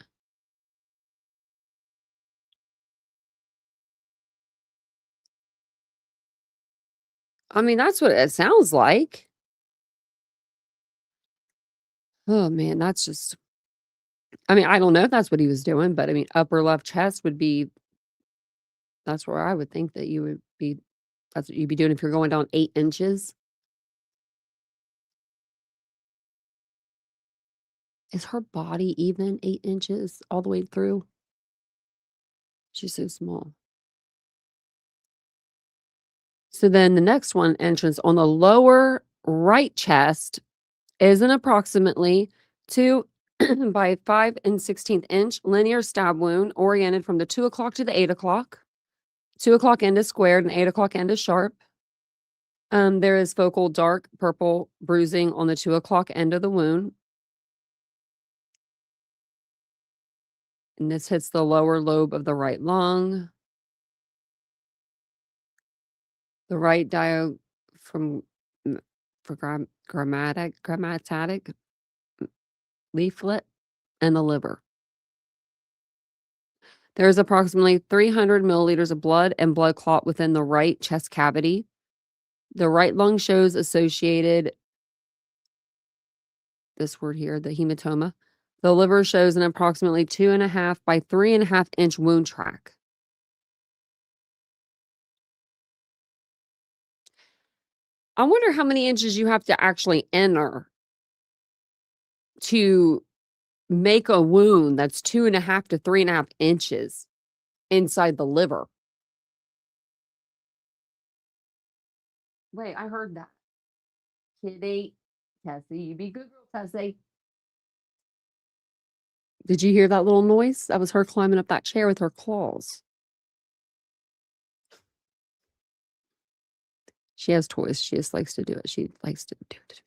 I mean, that's what it sounds like. Oh man, that's just, I mean, I don't know if that's what he was doing, but I mean, upper left chest would be, that's where I would think that you would be, that's what you'd be doing if you're going down 8 inches. Is her body even 8 inches all the way through? She's so small. So then the next one, entrance on the lower right chest, is an approximately 2 by 5 16th inch linear stab wound oriented from the 2 o'clock to the 8 o'clock. 2 o'clock end is squared and 8 o'clock end is sharp. There is focal dark purple bruising on the 2 o'clock end of the wound. And this hits the lower lobe of the right lung. The right diaphragm for grammatic leaflet and the liver. There is approximately 300 milliliters of blood and blood clot within the right chest cavity. The right lung shows associated, this word here, the hematoma. The liver shows an approximately 2.5 by 3.5 inch wound track. I wonder how many inches you have to actually enter to make a wound that's 2.5 to 3.5 inches inside the liver. Wait, I heard that. Kitty, Tessie, you be good girl, Tessie. Did you hear that little noise? That was her climbing up that chair with her claws. She has toys. She just likes to do it. She likes to do it to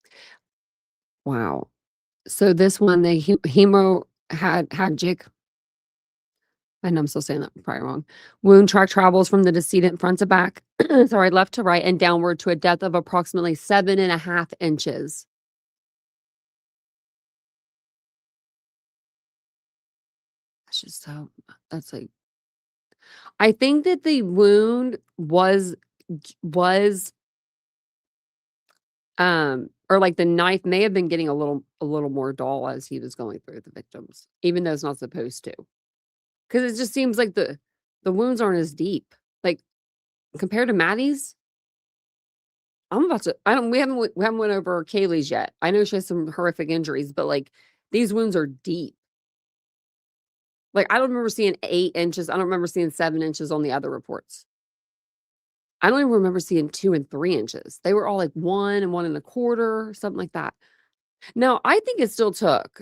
me. Wow. So this one, the hemorrhagic and I'm still saying that probably wrong. Wound track travels from the decedent front to back, sorry, left to right and downward to a depth of approximately 7.5 inches. That's just so that's like I think that the wound was, or like the knife may have been getting a little more dull as he was going through the victims, even though it's not supposed to. Because it just seems like the wounds aren't as deep. Like, compared to Maddie's, I'm about to I don't we haven't went over Kaylee's yet. I know she has some horrific injuries, but, like, these wounds are deep. Like, I don't remember seeing 8 inches. I don't remember seeing 7 inches on the other reports. I don't even remember seeing 2 and 3 inches. They were all, like, 1 and 1 1/4, something like that. Now, I think it still took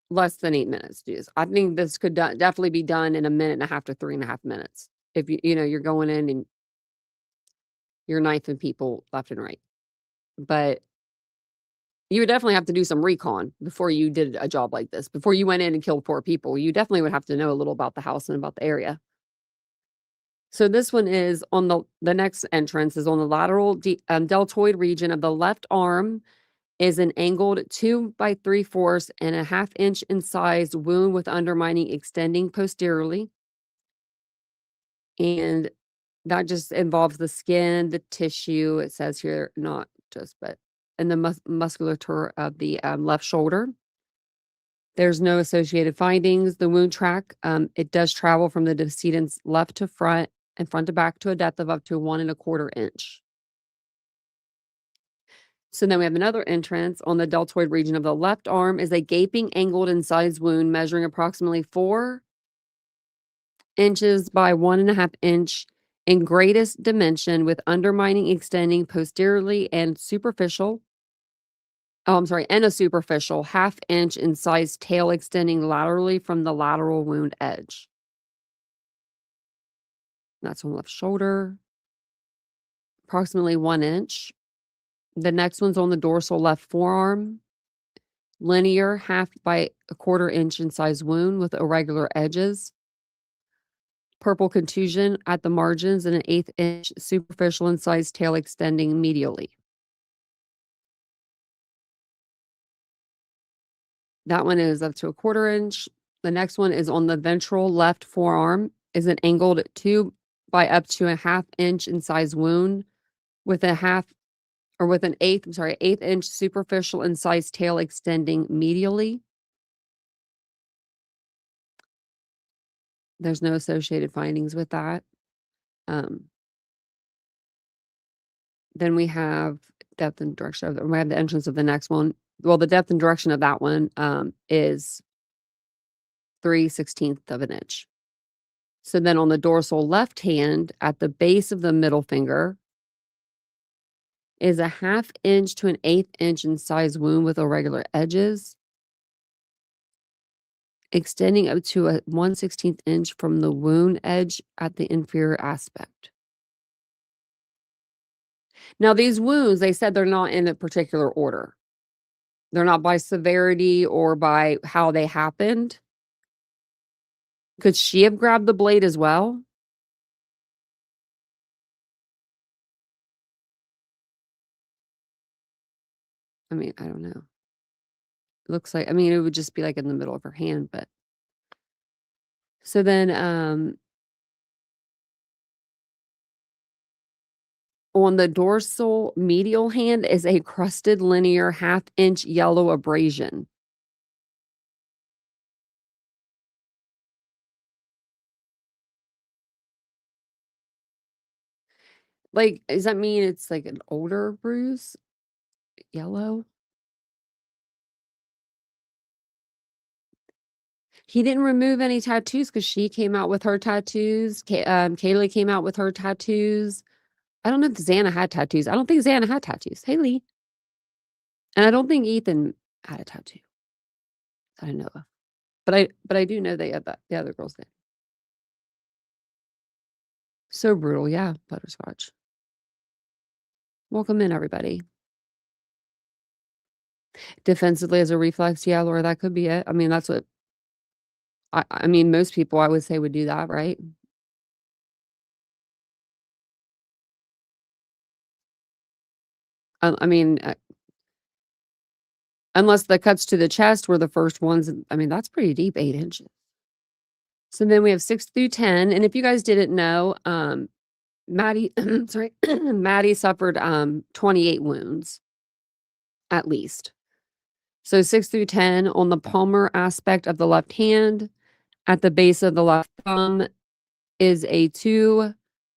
less than 8 minutes to do this. I think this could definitely be done in a minute and a half to 3.5 minutes. If you're going in and you're knifing people left and right. But you would definitely have to do some recon before you did a job like this. Before you went in and killed 4 people, you definitely would have to know a little about the house and about the area. So this one is on the next entrance is on the lateral deltoid region of the left arm is an angled 2 by 3/4 and a half inch in size wound with undermining extending posteriorly. And that just involves the skin, the tissue, it says here, not just, but and the musculature of the left shoulder. There's no associated findings. The wound track, it does travel from the decedent's left to front and front to back to a depth of up to 1 1/4 inch. So then we have another entrance on the deltoid region of the left arm is a gaping, angled, incised wound measuring approximately 4 inches by 1.5 inch in greatest dimension with undermining extending posteriorly and superficial. Oh, I'm sorry, and a superficial half-inch incised tail extending laterally from the lateral wound edge. That's on left shoulder, approximately 1 inch. The next one's on the dorsal left forearm, linear, half by 1/4 inch incised wound with irregular edges. Purple contusion at the margins and an 1/8 inch superficial incised tail extending medially. That one is up to 1/4 inch. The next one is on the ventral left forearm, is an angled 2 by up to a half inch incised wound with a half or with an 1/8 inch superficial incised tail extending medially. There's no associated findings with that. Um, then we have depth and direction of we have the entrance of the next one. Well, the depth and direction of that one, is 3/16 of an inch. So then on the dorsal left hand at the base of the middle finger is a half inch to an 1/8 inch in size wound with irregular edges, extending up to a 1/16 inch from the wound edge at the inferior aspect. Now, these wounds, they said they're not in a particular order. They're not by severity or by how they happened. Could she have grabbed the blade as well? I mean, I don't know. Looks like, I mean, it would just be like in the middle of her hand, but so then, on the dorsal medial hand is a crusted linear half-inch yellow abrasion. Like, does that mean it's like an older bruise? Yellow? He didn't remove any tattoos because she came out with her tattoos. Kaylee came out with her tattoos. I don't know if Xana had tattoos. I don't think Xana had tattoos. Hey, Lee. And I don't think Ethan had a tattoo that I know of. But I do know the other girls did. So brutal, yeah, butterscotch. Welcome in, everybody. Defensively as a reflex, yeah, Laura, that could be it. I mean, that's what I mean, most people, I would say, would do that, right? I mean, unless the cuts to the chest were the first ones, I mean, that's pretty deep, 8 inches. So then we have 6 through 10, and if you guys didn't know, Maddie sorry, Maddie suffered, 28 wounds, at least. So 6 through 10 on the palmar aspect of the left hand, at the base of the left thumb is a 2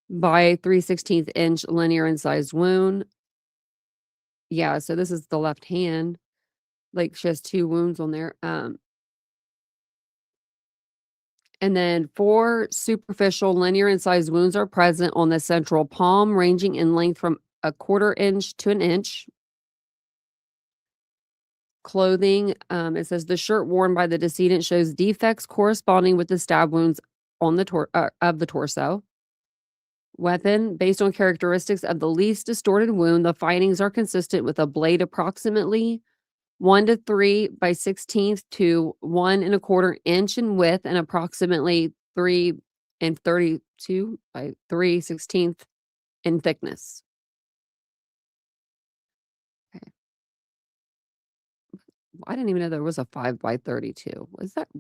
by 3/16 inch linear incised wound. Yeah, so this is the left hand, like, she has 2 wounds on there, and then 4 superficial linear incised wounds are present on the central palm, ranging in length from a 1/4 inch to an inch. Clothing, it says the shirt worn by the decedent shows defects corresponding with the stab wounds on the of the torso. Weapon, based on characteristics of the least distorted wound, the findings are consistent with a blade approximately 1 to 3 by 16th to 1 1/4 inch in width and approximately 3 and 32 by 3/16 in thickness. Okay. I didn't even know there was a 5 by 32. Was that,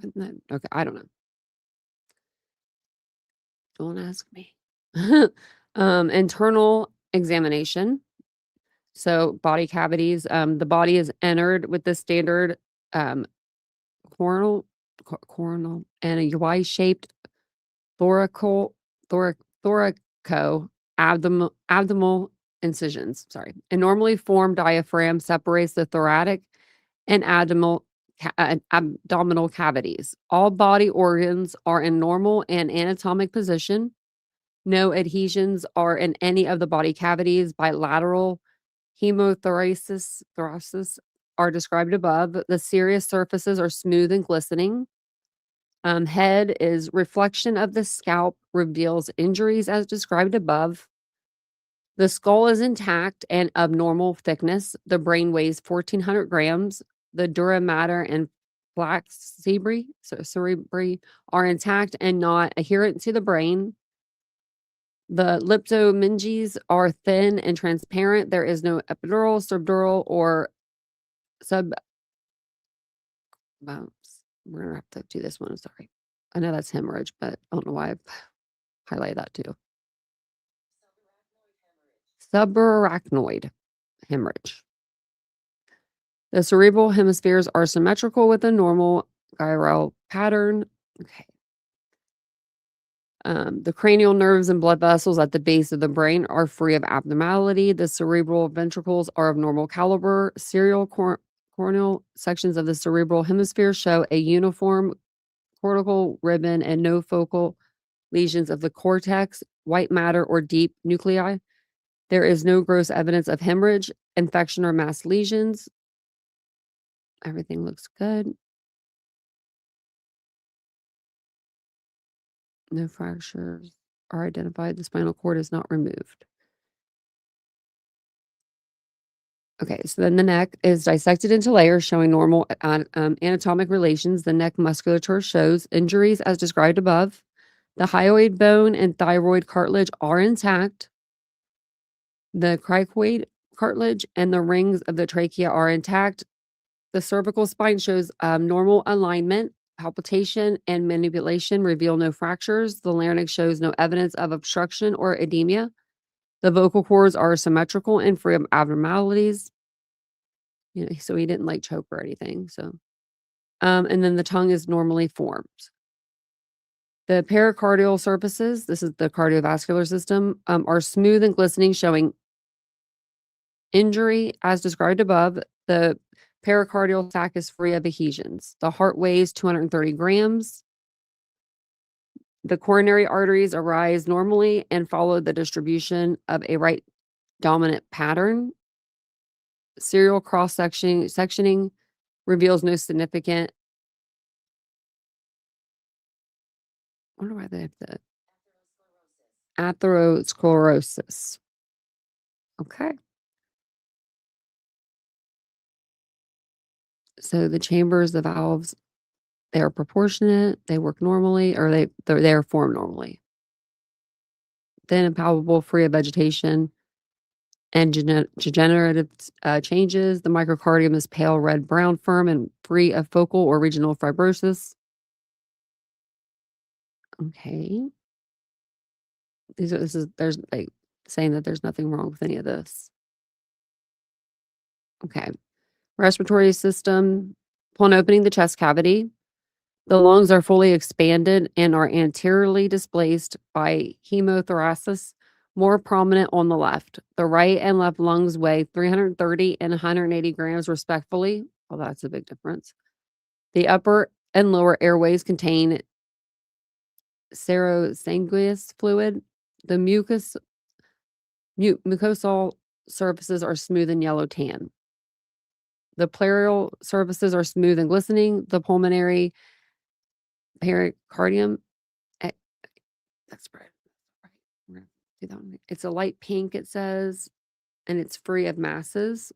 okay, I don't know. Don't ask me. Internal examination. So body cavities, the body is entered with the standard, um, coronal and a Y-shaped thoracal thoraco abdominal incisions, sorry. A normally formed diaphragm separates the thoracic and abdominal cavities. All body organs are in normal and anatomic position. No adhesions are in any of the body cavities. Bilateral thoracis are described above. The serous surfaces are smooth and glistening. Head is reflection of the scalp, reveals injuries as described above. The skull is intact and of normal thickness. The brain weighs 1,400 grams. The dura mater and flax cerebri are intact and not adherent to the brain. The leptomeninges are thin and transparent. There is no epidural, subdural, or sub. Well, we're gonna have to do this one. I'm sorry. I know that's hemorrhage, but I don't know why I've highlighted that too. Subarachnoid hemorrhage. The cerebral hemispheres are symmetrical with a normal gyral pattern. Okay. The cranial nerves and blood vessels at the base of the brain are free of abnormality. The cerebral ventricles are of normal caliber. Serial corneal sections of the cerebral hemisphere show a uniform cortical ribbon and no focal lesions of the cortex, white matter, or deep nuclei. There is no gross evidence of hemorrhage, infection, or mass lesions. Everything looks good. No fractures are identified. The spinal cord is not removed. Okay, so then the neck is dissected into layers showing normal anatomic relations. The neck musculature shows injuries as described above. The hyoid bone and thyroid cartilage are intact. The cricoid cartilage and the rings of the trachea are intact. The cervical spine shows normal alignment. Palpitation and manipulation reveal no fractures. The larynx shows no evidence of obstruction or edema. The vocal cords are symmetrical and free of abnormalities. You know, so he didn't like choke or anything. So, and then the tongue is normally formed. The pericardial surfaces, this is the cardiovascular system, are smooth and glistening, showing injury as described above. The pericardial sac is free of adhesions. The heart weighs 230 grams. The coronary arteries arise normally and follow the distribution of a right dominant pattern. Serial sectioning reveals no significant. I wonder why they have the atherosclerosis. Okay. So the chambers, the valves, they are proportionate, they work normally, or they are formed normally. Thin and palpable, free of vegetation and degenerative changes. The microcardium is pale red brown, firm, and free of focal or regional fibrosis. Okay. There's like saying that there's nothing wrong with any of this. Okay. Respiratory system. Upon opening the chest cavity, the lungs are fully expanded and are anteriorly displaced by hemothoracis, more prominent on the left. The right and left lungs weigh 330 and 180 grams respectively. Well, that's a big difference. The upper and lower airways contain serosanguineous fluid. The mucosal surfaces are smooth and yellow tan. The pleural surfaces are smooth and glistening. The pulmonary pericardium, eh, that's right. We're gonna do that one. It's a light pink, it says, and it's free of masses.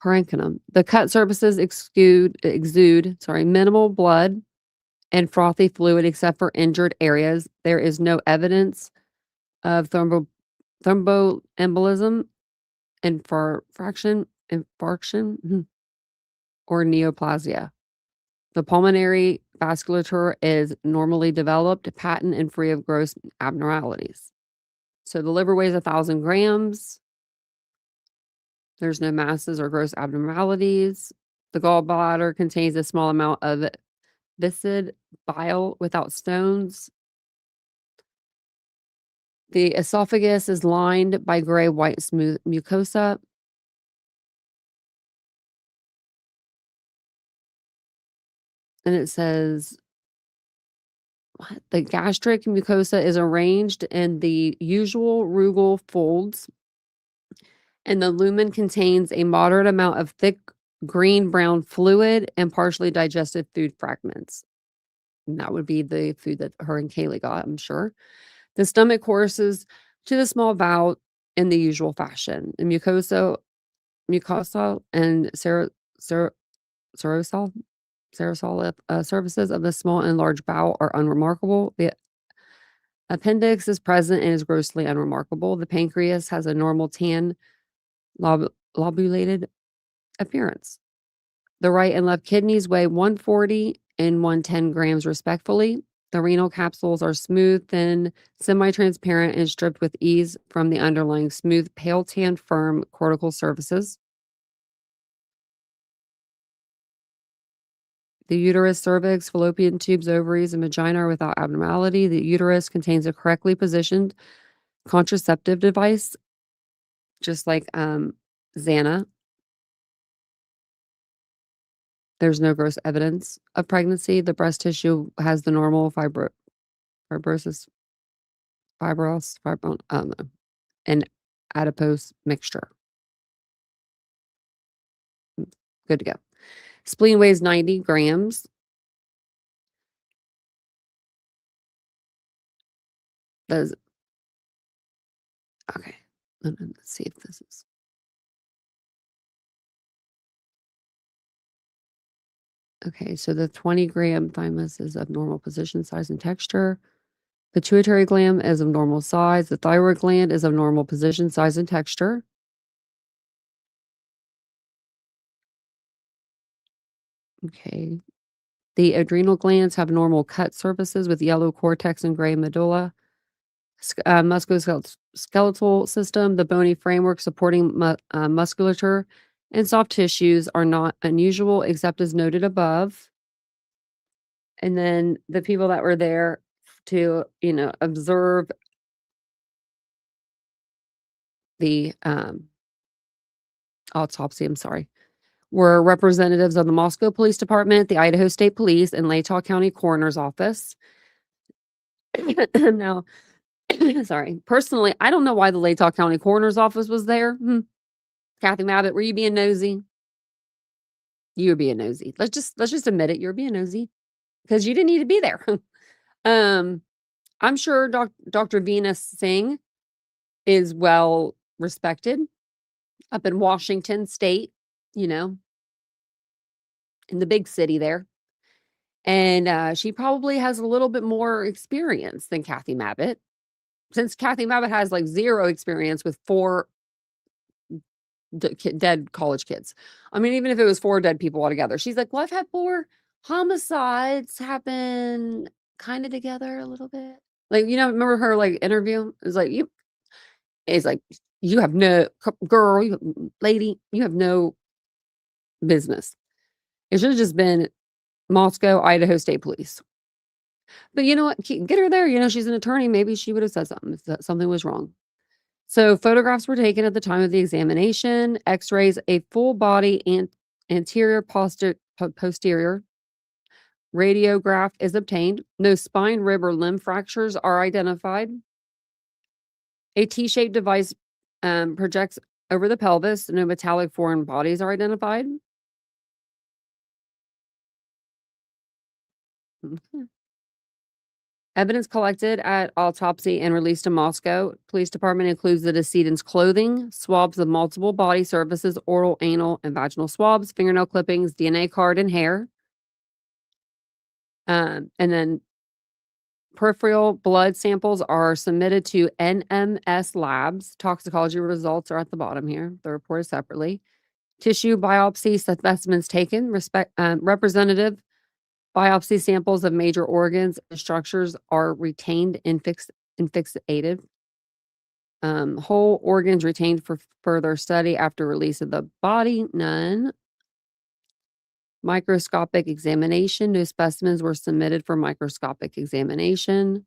Parenchyma. The cut surfaces exude minimal blood and frothy fluid except for injured areas. There is no evidence of thromboembolism, infarction, or neoplasia. The pulmonary vasculature is normally developed, patent, and free of gross abnormalities. So the liver weighs 1,000 grams. There's no masses or gross abnormalities. The gallbladder contains a small amount of viscid bile without stones. The esophagus is lined by gray-white smooth mucosa. And it says, what? The gastric mucosa is arranged in the usual rugal folds, and the lumen contains a moderate amount of thick green-brown fluid and partially digested food fragments. And that would be the food that her and Kaylee got, I'm sure. The stomach courses to the small bowel in the usual fashion. The mucosal and serosal surfaces of the small and large bowel are unremarkable. The appendix is present and is grossly unremarkable. The pancreas has a normal tan lobulated appearance. The right and left kidneys weigh 140 and 110 grams respectively. The renal capsules are smooth, thin, semi-transparent, and stripped with ease from the underlying smooth, pale tan, firm cortical surfaces. The uterus, cervix, fallopian tubes, ovaries, and vagina are without abnormality. The uterus contains a correctly positioned contraceptive device, just like Xana. There's no gross evidence of pregnancy. The breast tissue has the normal fibrosis, and adipose mixture. Good to go. Spleen weighs 90 grams. Okay. Let's see if this is. Okay, so the 20-gram thymus is of normal position, size, and texture. Pituitary gland is of normal size. The thyroid gland is of normal position, size, and texture. Okay. The adrenal glands have normal cut surfaces with yellow cortex and gray medulla. Musculoskeletal system, the bony framework supporting musculature and soft tissues are not unusual except as noted above. And then the people that were there to, observe the autopsy, were representatives of the Moscow Police Department, the Idaho State Police, and Latah County Coroner's Office. Now, personally, I don't know why the Latah County Coroner's Office was there. Kathy Mabbitt, were you being nosy? You were being nosy. Let's just admit it. You're being nosy because you didn't need to be there. I'm sure Dr. Venus Singh is well respected up in Washington State, in the big city there. And she probably has a little bit more experience than Kathy Mabbitt, since Kathy Mabbitt has like zero experience with four dead college kids. I mean, even if it was four dead people altogether, she's like, well, I've had four homicides happen kind of together a little bit. Like, remember her like interview? It was like, it's like, you have no girl, lady, you have no business. It should have just been Moscow, Idaho State Police. But you know what? Get her there. She's an attorney. Maybe she would have said something if something was wrong. So photographs were taken at the time of the examination. X-rays, a full body and anterior posterior radiograph is obtained. No spine, rib, or limb fractures are identified. A T-shaped device projects over the pelvis. No metallic foreign bodies are identified. Okay. Evidence collected at autopsy and released to Moscow Police Department includes the decedent's clothing, swabs of multiple body surfaces, oral, anal, and vaginal swabs, fingernail clippings, DNA card, and hair. And then peripheral blood samples are submitted to NMS labs. Toxicology results are at the bottom here. They're reported separately. Tissue biopsy specimens taken. Representative biopsy samples of major organs and structures are retained and fixated. Whole organs retained for further study after release of the body, none. Microscopic examination, no specimens were submitted for microscopic examination.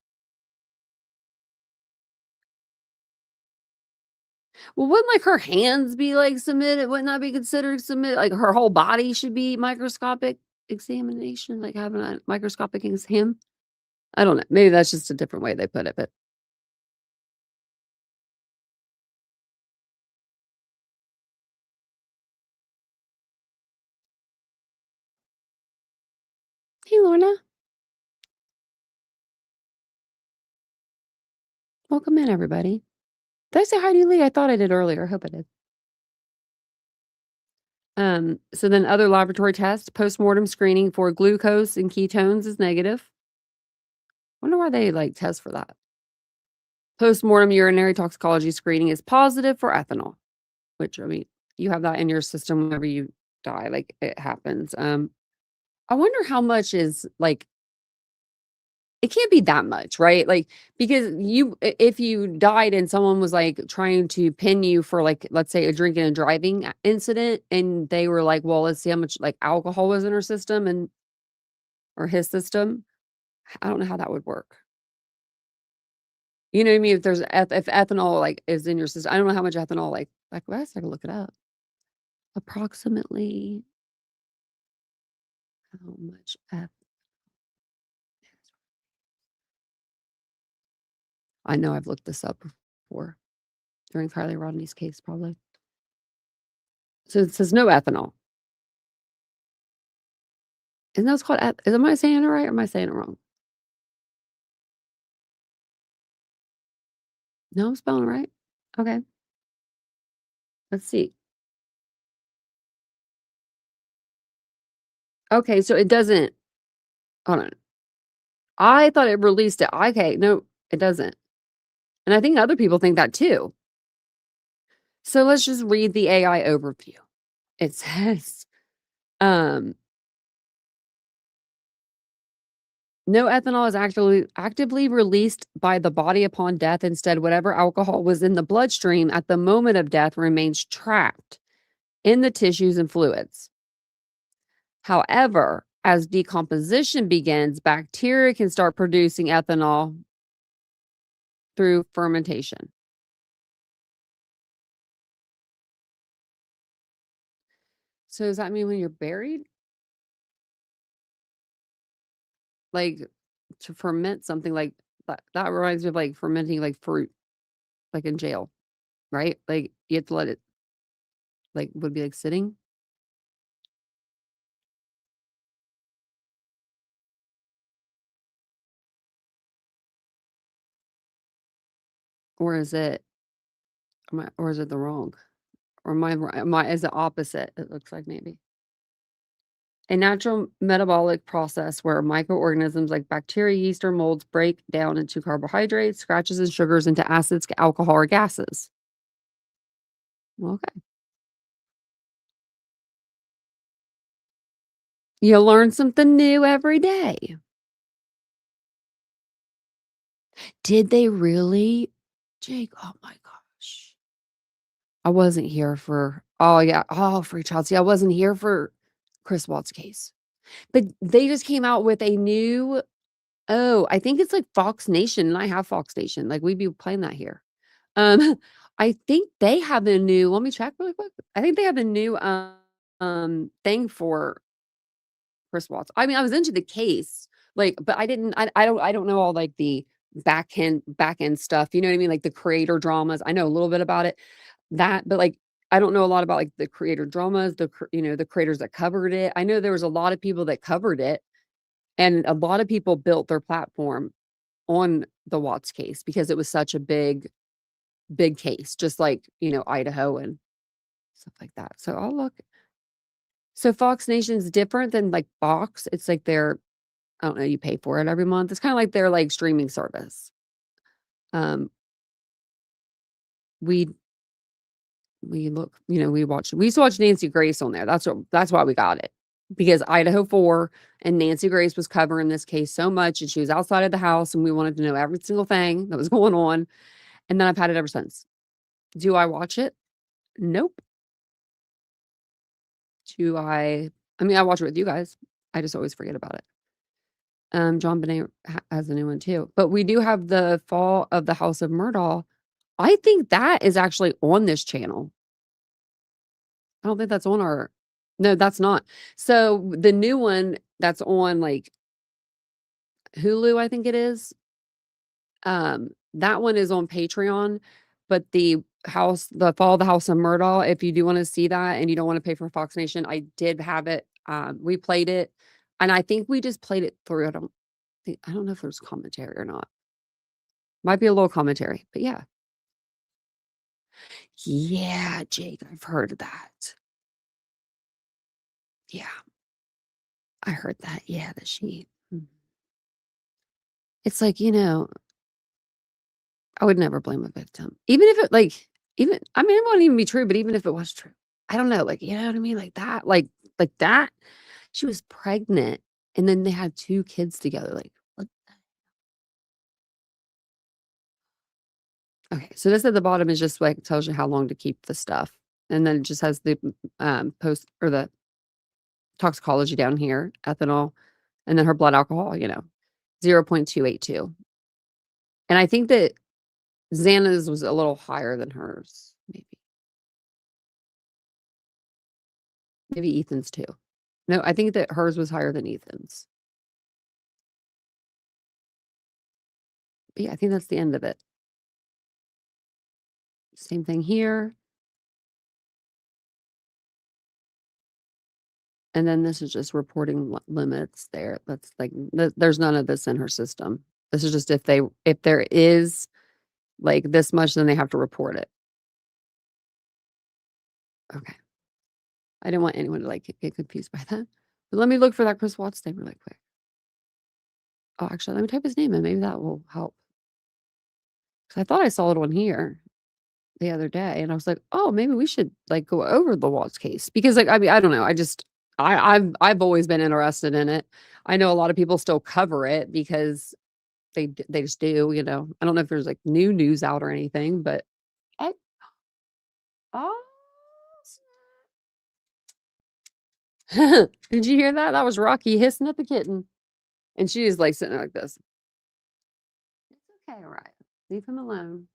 Well, wouldn't like her hands be like submitted? Wouldn't that be considered submitted? Like her whole body should be microscopic examination, like having a microscopic exam. I don't know. Maybe that's just a different way they put it, but hey, Lorna, welcome in, everybody. Did I say hi to you, Lee? I thought I did earlier. I hope I did. So then other laboratory tests, postmortem screening for glucose and ketones is negative. Wonder why they like test for that. Postmortem urinary toxicology screening is positive for ethanol, which I mean, you have that in your system whenever you die, like it happens. I wonder how much is like it can't be that much, right? Like because if you died and someone was like trying to pin you for like let's say a drinking and driving incident and they were like, well, let's see how much like alcohol was in her system and or his system. I don't know how that would work. You know what I mean? If there's if ethanol like is in your system, I don't know how much ethanol like well, I can look it up. Approximately how much I know I've looked this up before during Carly Rodney's case, probably. So it says no ethanol. Isn't that what's called? Am I saying it right or am I saying it wrong? No, I'm spelling it right. Okay. Let's see. Okay, so it doesn't. Hold on. I thought it released it. Okay, no, it doesn't. And I think other people think that too. So let's just read the AI overview. It says, no ethanol is actively released by the body upon death. Instead, whatever alcohol was in the bloodstream at the moment of death remains trapped in the tissues and fluids. However, as decomposition begins, bacteria can start producing ethanol through fermentation. So does that mean when you're buried? Like to ferment something like that reminds me of like fermenting like fruit, like in jail, right? Like you have to let it like would be like sitting. Or is it or is it the wrong? Or is it opposite? It looks like maybe. A natural metabolic process where microorganisms like bacteria, yeast, or molds break down into carbohydrates, scratches, and sugars into acids, alcohol, or gases. Okay. You learn something new every day. Did they really? Jake, oh my gosh. I wasn't here for, oh yeah, oh, Free Child. See, I wasn't here for Chris Walt's case. But they just came out with a new, oh, I think it's like Fox Nation, and I have Fox Nation. Like we'd be playing that here. Um, I think they have a new, let me check really quick. I think they have a new thing for Chris Watts. I mean, I was into the case, like, but I don't know all like the back end stuff. You know what I mean? Like the creator dramas. I know a little bit about it. That, but like I don't know a lot about like the creator dramas, the creators that covered it. I know there was a lot of people that covered it, and a lot of people built their platform on the Watts case because it was such a big case, just like, Idaho and stuff like that. So I'll look. So Fox Nation's different than like Fox. It's like I don't know, you pay for it every month. It's kind of like their like streaming service. Um, we we used to watch Nancy Grace on there. That's why we got it. Because Idaho 4 and Nancy Grace was covering this case so much, and she was outside of the house, and we wanted to know every single thing that was going on. And then I've had it ever since. Do I watch it? Nope. I mean, I watch it with you guys. I just always forget about it. John Bonet has a new one too. But we do have the Fall of the House of Murdaugh. I think that is actually on this channel. I don't think that's on our, no, that's not. So the new one that's on like Hulu, I think it is. That one is on Patreon, but the Fall of the House of Murdaugh, if you do want to see that and you don't want to pay for Fox Nation, I did have it. We played it, and I think we just played it through. I don't know if there's commentary or not. Might be a little commentary, but yeah. Yeah, Jake, I've heard of that. Yeah. I heard that. Yeah, that she it's like, I would never blame a victim. Even if it like even I mean, it wouldn't even be true, but even if it was true. I don't know, like, you know what I mean? Like that. She was pregnant and then they had 2 kids together. Like, what? Okay, so this at the bottom is just like tells you how long to keep the stuff. And then it just has the post or the toxicology down here, ethanol, and then her blood alcohol, 0.282. And I think that Xana's was a little higher than hers, maybe. Maybe Ethan's too. No, I think that hers was higher than Ethan's. But yeah, I think that's the end of it. Same thing here. And then this is just reporting limits there. That's like, there's none of this in her system. This is just if there is like this much, then they have to report it. Okay. I didn't want anyone to like get confused by that. But let me look for that Chris Watts thing really quick. Oh, actually, let me type his name in. Maybe that will help. Because I thought I saw it on here the other day, and I was like, oh, maybe we should like go over the Watts case because, like, I mean, I don't know. I've always been interested in it. I know a lot of people still cover it because they just do. I don't know if there's like new news out or anything, but I, oh, did you hear that? That was Rocky hissing at the kitten, and she is like sitting there like this. It's okay, Orion. Leave him alone.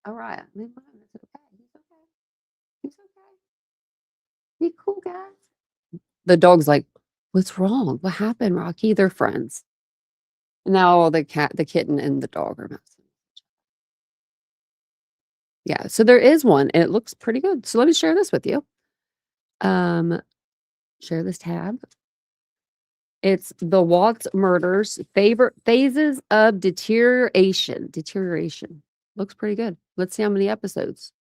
Orion, leave him alone. It's okay. He's okay. He's okay. Be cool, guys. The dog's like, what's wrong? What happened, Rocky? They're friends. Now the kitten, and the dog are messing. Yeah, so there is one, and it looks pretty good. So let me share this with you. Share this tab. It's the Watts murders, favorite phases of deterioration. Deterioration. Looks pretty good. Let's see how many episodes.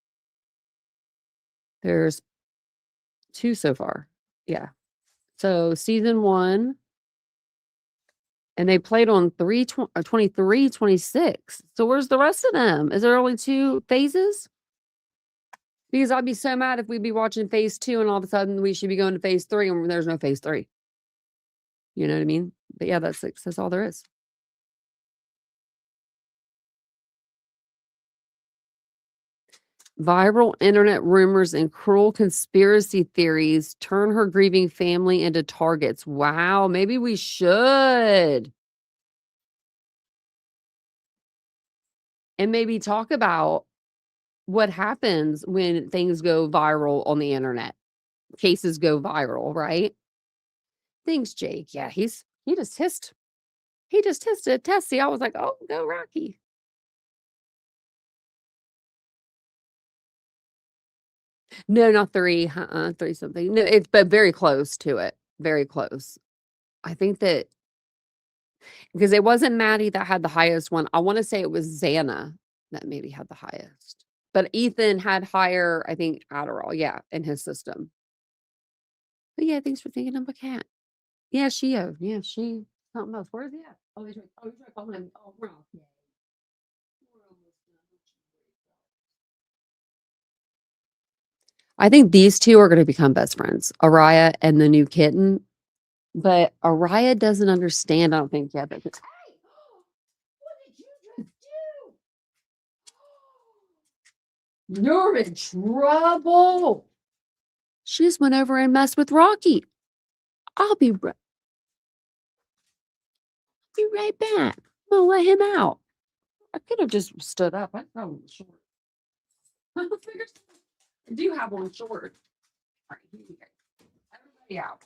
There's 2 so far. Yeah. So season 1, and they played on 23, 26. So where's the rest of them? Is there only 2 phases? Because I'd be so mad if we'd be watching phase 2 and all of a sudden we should be going to phase 3 and there's no phase 3. You know what I mean? But yeah, that's all there is. Viral internet rumors and cruel conspiracy theories turn her grieving family into targets. Wow, maybe we should. And maybe talk about what happens when things go viral on the internet. Cases go viral, right? Thanks, Jake. Yeah, he just hissed. He just hissed at Tessie. I was like, oh, go Rocky. No, not 3. 3 something. No, it's but very close to it. Very close. I think that because it wasn't Maddie that had the highest one. I want to say it was Xana that maybe had the highest. But Ethan had higher, I think, Adderall, yeah, in his system. But yeah, thanks for thinking of a cat. Yeah, yeah, she something else. Where is he at? Oh, he's right calling him. Oh, we're off. Yeah. We're almost done. I think these 2 are gonna become best friends, Araya and the new kitten. But Araya doesn't understand, I don't think yet. That it's, hey, what did you just do? You're in trouble. She just went over and messed with Rocky. I'll be right back. I'm gonna let him out. I could have just stood up. I probably was short. I do have one short. All right, here you go. Everybody out.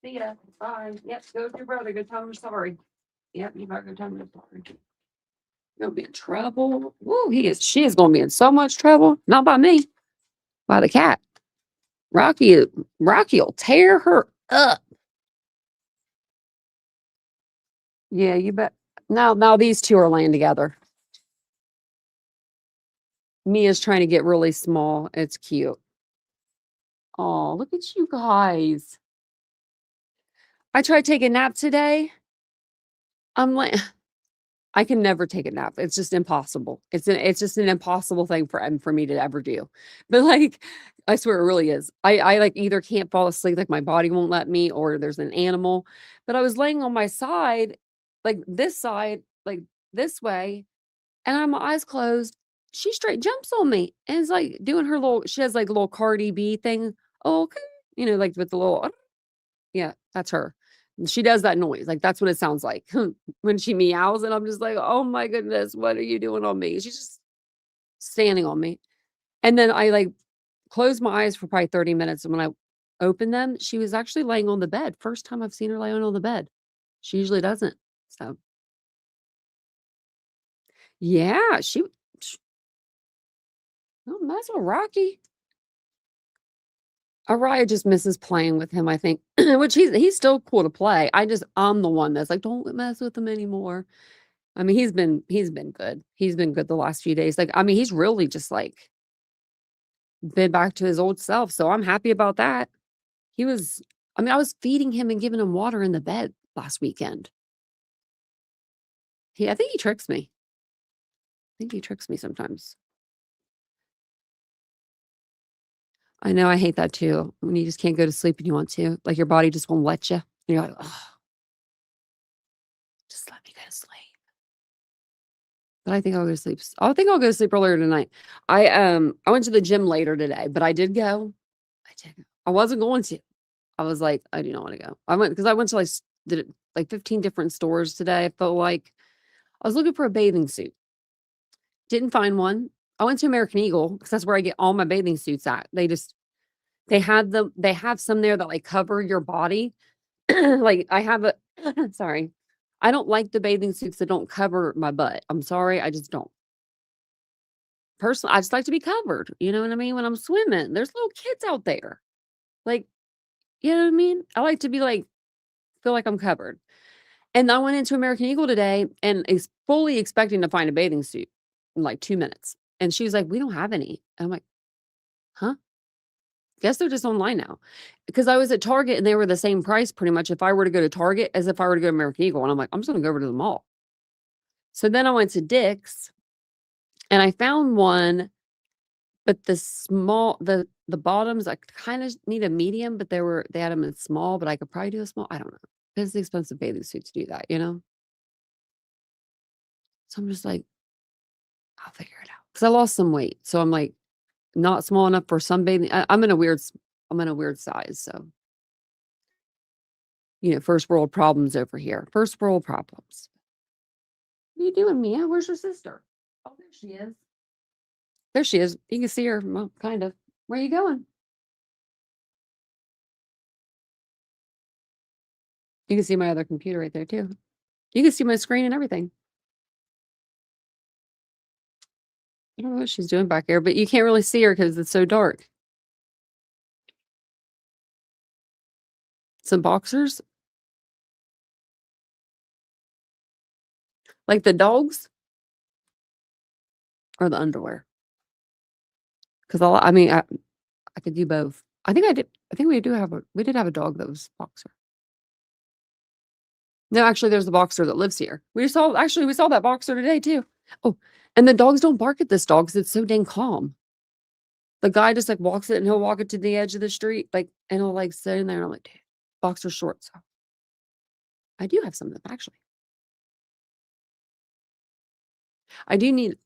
See ya. Bye. Yep, go with your brother. Go tell him sorry. Yep, you better go tell him sorry. You'll be in trouble. Woo, she is gonna be in so much trouble. Not by me. By the cat. Rocky will tear her up. Yeah, you bet. Now these 2 are laying together. Mia's trying to get really small. It's cute. Oh, look at you guys. I tried taking a nap today. I'm like, I can never take a nap. It's just impossible. It's just an impossible thing for me to ever do. But like, I swear it really is. I like either can't fall asleep, like my body won't let me, or there's an animal. But I was laying on my side, like this way, and I have my eyes closed. She straight jumps on me and is like doing her little. She has like a little Cardi B thing. Oh, okay, like with the little. Yeah, that's her. She does that noise, like, that's what it sounds like when she meows, and I'm just like, "Oh my goodness, what are you doing on me?" She's just standing on me, and then I, like, closed my eyes for probably 30 minutes, and when I opened them, she was actually laying on the bed. First time I've seen her laying on the bed. She usually doesn't, so yeah, sh don't mess with Rocky. Araya just misses playing with him, I think, which he's still cool to play. I'm the one that's like, "Don't mess with him anymore." I mean, he's been good. He's been good the last few days. Like, I mean, he's really just like been back to his old self. So I'm happy about that. He was, I mean, I was feeding him and giving him water in the bed last weekend. I think he tricks me. I think he tricks me sometimes. I know I hate that too. When you just can't go to sleep and you want to, like your body just won't let you. And you're like, oh, just let me go to sleep. But I think I'll go to sleep. I think I'll go to sleep earlier tonight. I went to the gym later today, but I did go. I did. I wasn't going to. I was like, I do not want to go. I went to did it like 15 different stores today. I felt like I was looking for a bathing suit. Didn't find one. I went to American Eagle because that's where I get all my bathing suits at. They have some there that like cover your body. Like I have a sorry. I don't like the bathing suits that don't cover my butt. I'm sorry, I just don't. Personally, I just like to be covered. You know what I mean? When I'm swimming, there's little kids out there. Like, you know what I mean? I like to be like, feel like I'm covered. And I went into American Eagle today and is fully expecting to find a bathing suit in like 2 minutes. And she was like, "We don't have any." And I'm like, "Huh?" Guess they're just online now. Because I was at Target and they were the same price pretty much if I were to go to Target as if I were to go to American Eagle, and I'm like, "I'm just gonna go over to the mall." So then I went to Dick's and I found one, but the bottoms, I kinda need a medium, but they had them in small, but I could probably do a small. I don't know. It's an expensive bathing suit to do that, you know? So I'm just like, "I'll figure it out." Because I lost some weight, so I'm like, not small enough for some bathing. I'm in a weird size, so, first world problems over here. First world problems. What are you doing, Mia? Where's your sister? Oh, there she is. There she is. You can see her, well, kind of. Where are you going? You can see my other computer right there too. You can see my screen and everything. I don't know what she's doing back here, but you can't really see her because it's so dark. Some boxers, like the dogs or the underwear. Because I could do both. I think I did. I think we did have a dog that was boxer. No, actually, there's the boxer that lives here. We saw that boxer today too. Oh, and the dogs don't bark at this dog because it's so dang calm. The guy just like walks it and he'll walk it to the edge of the street, like, and he'll like sit in there. And I'm like, "Dude, boxer shorts." So I do have some of them actually. I do need,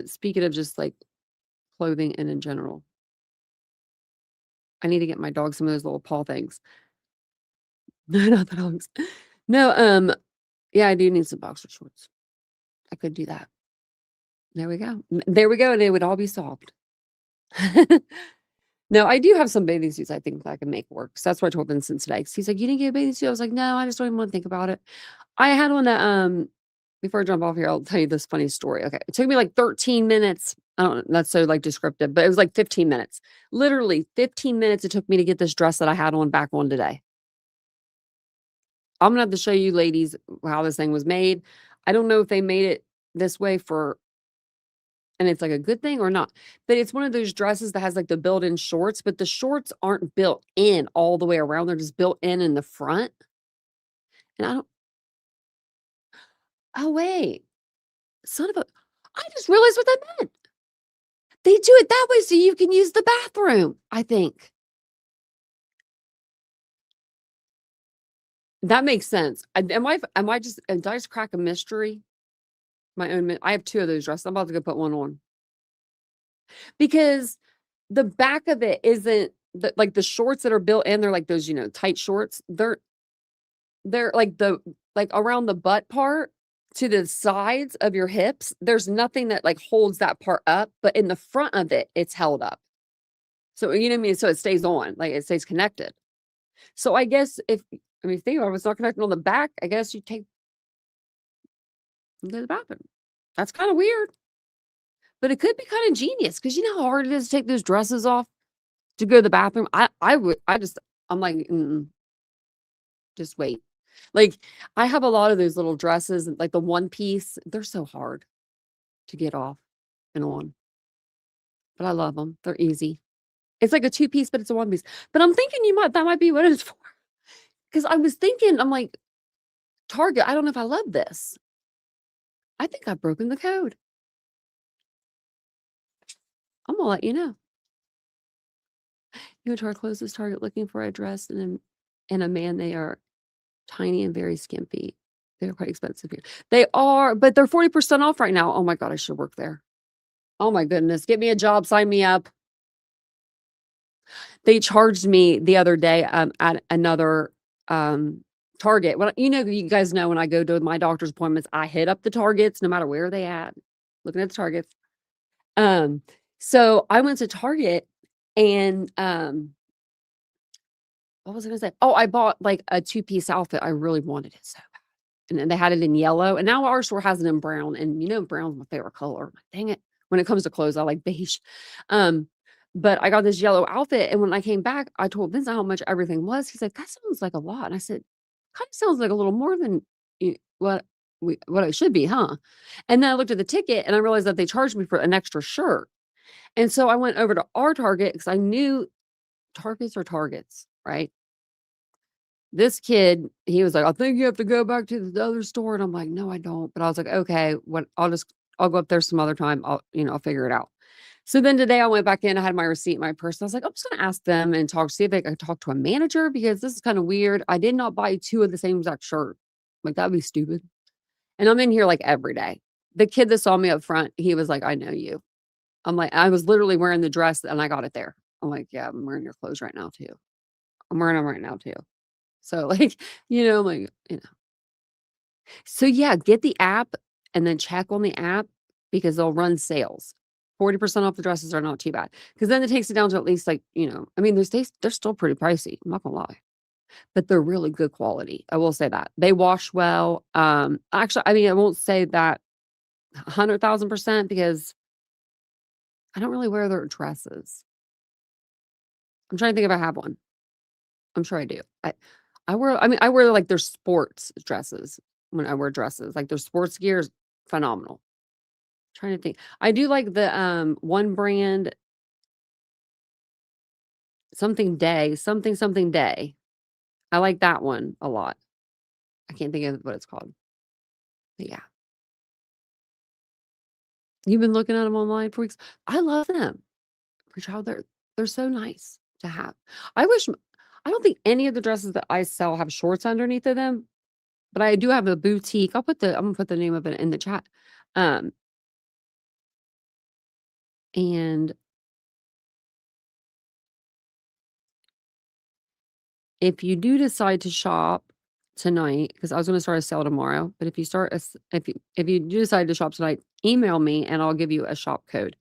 speaking of just like clothing and in general, I need to get my dog some of those little paw things. No, not the dogs. No, yeah, I do need some boxer shorts. I could do that. There we go. There we go, and it would all be solved. No, I do have some bathing suits I think that I can make work. So that's what I told Vincent today. 'Cause he's like, "You didn't get a bathing suit?" I was like, "No, I just don't even wanna think about it." I had one that, before I jump off here, I'll tell you this funny story. Okay, it took me like 13 minutes. I don't that's so, like, descriptive, but it was like 15 minutes. Literally 15 minutes it took me to get this dress that I had on back on today. I'm gonna have to show you ladies how this thing was made. I don't know if they made it this way and it's like a good thing or not, but it's one of those dresses that has like the built-in shorts, but the shorts aren't built in all the way around. They're just built in the front. And I don't oh, wait, son of a I just realized what that meant. They do it that way so you can use the bathroom, I think. That makes sense. Am I just did I just crack a mystery? My own my I have 2 of those dresses. I'm about to go put one on. Because the back of it isn't like the shorts that are built in, they're like those, tight shorts. They're like like around the butt part to the sides of your hips, there's nothing that like holds that part up, but in the front of it, it's held up. So, you know what I mean? So it stays on, like it stays connected. So I guess think about it, if it's not connected on the back, I guess you go to the bathroom. That's kind of weird, but it could be kind of genius because you know how hard it is to take those dresses off to go to the bathroom. I'm like, mm-mm, just wait. Like I have a lot of those little dresses, like the one piece. They're so hard to get off and on, but I love them. They're easy. It's like a two piece, but it's a one piece. But I'm thinking that might be what it's for. Because I was thinking, I'm like, Target. I don't know if I love this. I think I've broken the code. I'm gonna let you know. You went to our closest Target looking for a dress and a man. They are tiny and very skimpy. They're quite expensive here. They are, but they're 40% off right now. Oh my god, I should work there. Oh my goodness, get me a job, sign me up. They charged me the other day, at another, Target. Well, you guys know when I go to my doctor's appointments, I hit up the Targets no matter where they at, looking at the Targets. Um, so I went to Target and, what was I gonna say? Oh, I bought, like, a two-piece outfit. I really wanted it so bad, and then they had it in yellow, and now our store has it in brown, and, brown's my favorite color. Dang it. When it comes to clothes, I like beige. Um, but I got this yellow outfit, and when I came back, I told Vincent how much everything was. He's like, "That sounds like a lot," and I said, "Kinda sounds like a little more than what it should be, huh?" And then I looked at the ticket, and I realized that they charged me for an extra shirt, and so I went over to our Target because I knew Targets or Targets, right? This kid, he was like, "I think you have to go back to the other store," and I'm like, "No, I don't." But I was like, "Okay, what I'll go up there some other time. I'll figure it out." So then today I went back in, I had my receipt in my purse. I was like, "I'm just gonna ask them and see if they can talk to a manager because this is kind of weird. I did not buy 2 of the same exact shirt. Like, that'd be stupid." And I'm in here, like, every day. The kid that saw me up front, he was like, "I know you." I'm like, I was literally wearing the dress and I got it there. I'm like, "Yeah, I'm wearing your clothes right now too. I'm wearing them right now too." So, like, like, so yeah, get the app and then check on the app because they'll run sales. 40% off the dresses are not too bad. Because then it takes it down to at least like, I mean, they're still pretty pricey. I'm not gonna lie. But they're really good quality. I will say that. They wash well. Actually, I mean, I won't say that 100,000% because I don't really wear their dresses. I'm trying to think if I have one. I'm sure I do. I wear like their sports dresses when I wear dresses. Like their sports gear is phenomenal. Trying to think. I do like the one brand something day. I like that one a lot. I can't think of what it's called. But yeah. You've been looking at them online for weeks. I love them. For child, they're so nice to have. I don't think any of the dresses that I sell have shorts underneath of them, but I do have a boutique. I'm gonna put the name of it in the chat. Um, and if you do decide to shop tonight, because I was gonna start a sale tomorrow, but if you do decide to shop tonight, email me and I'll give you a shop code.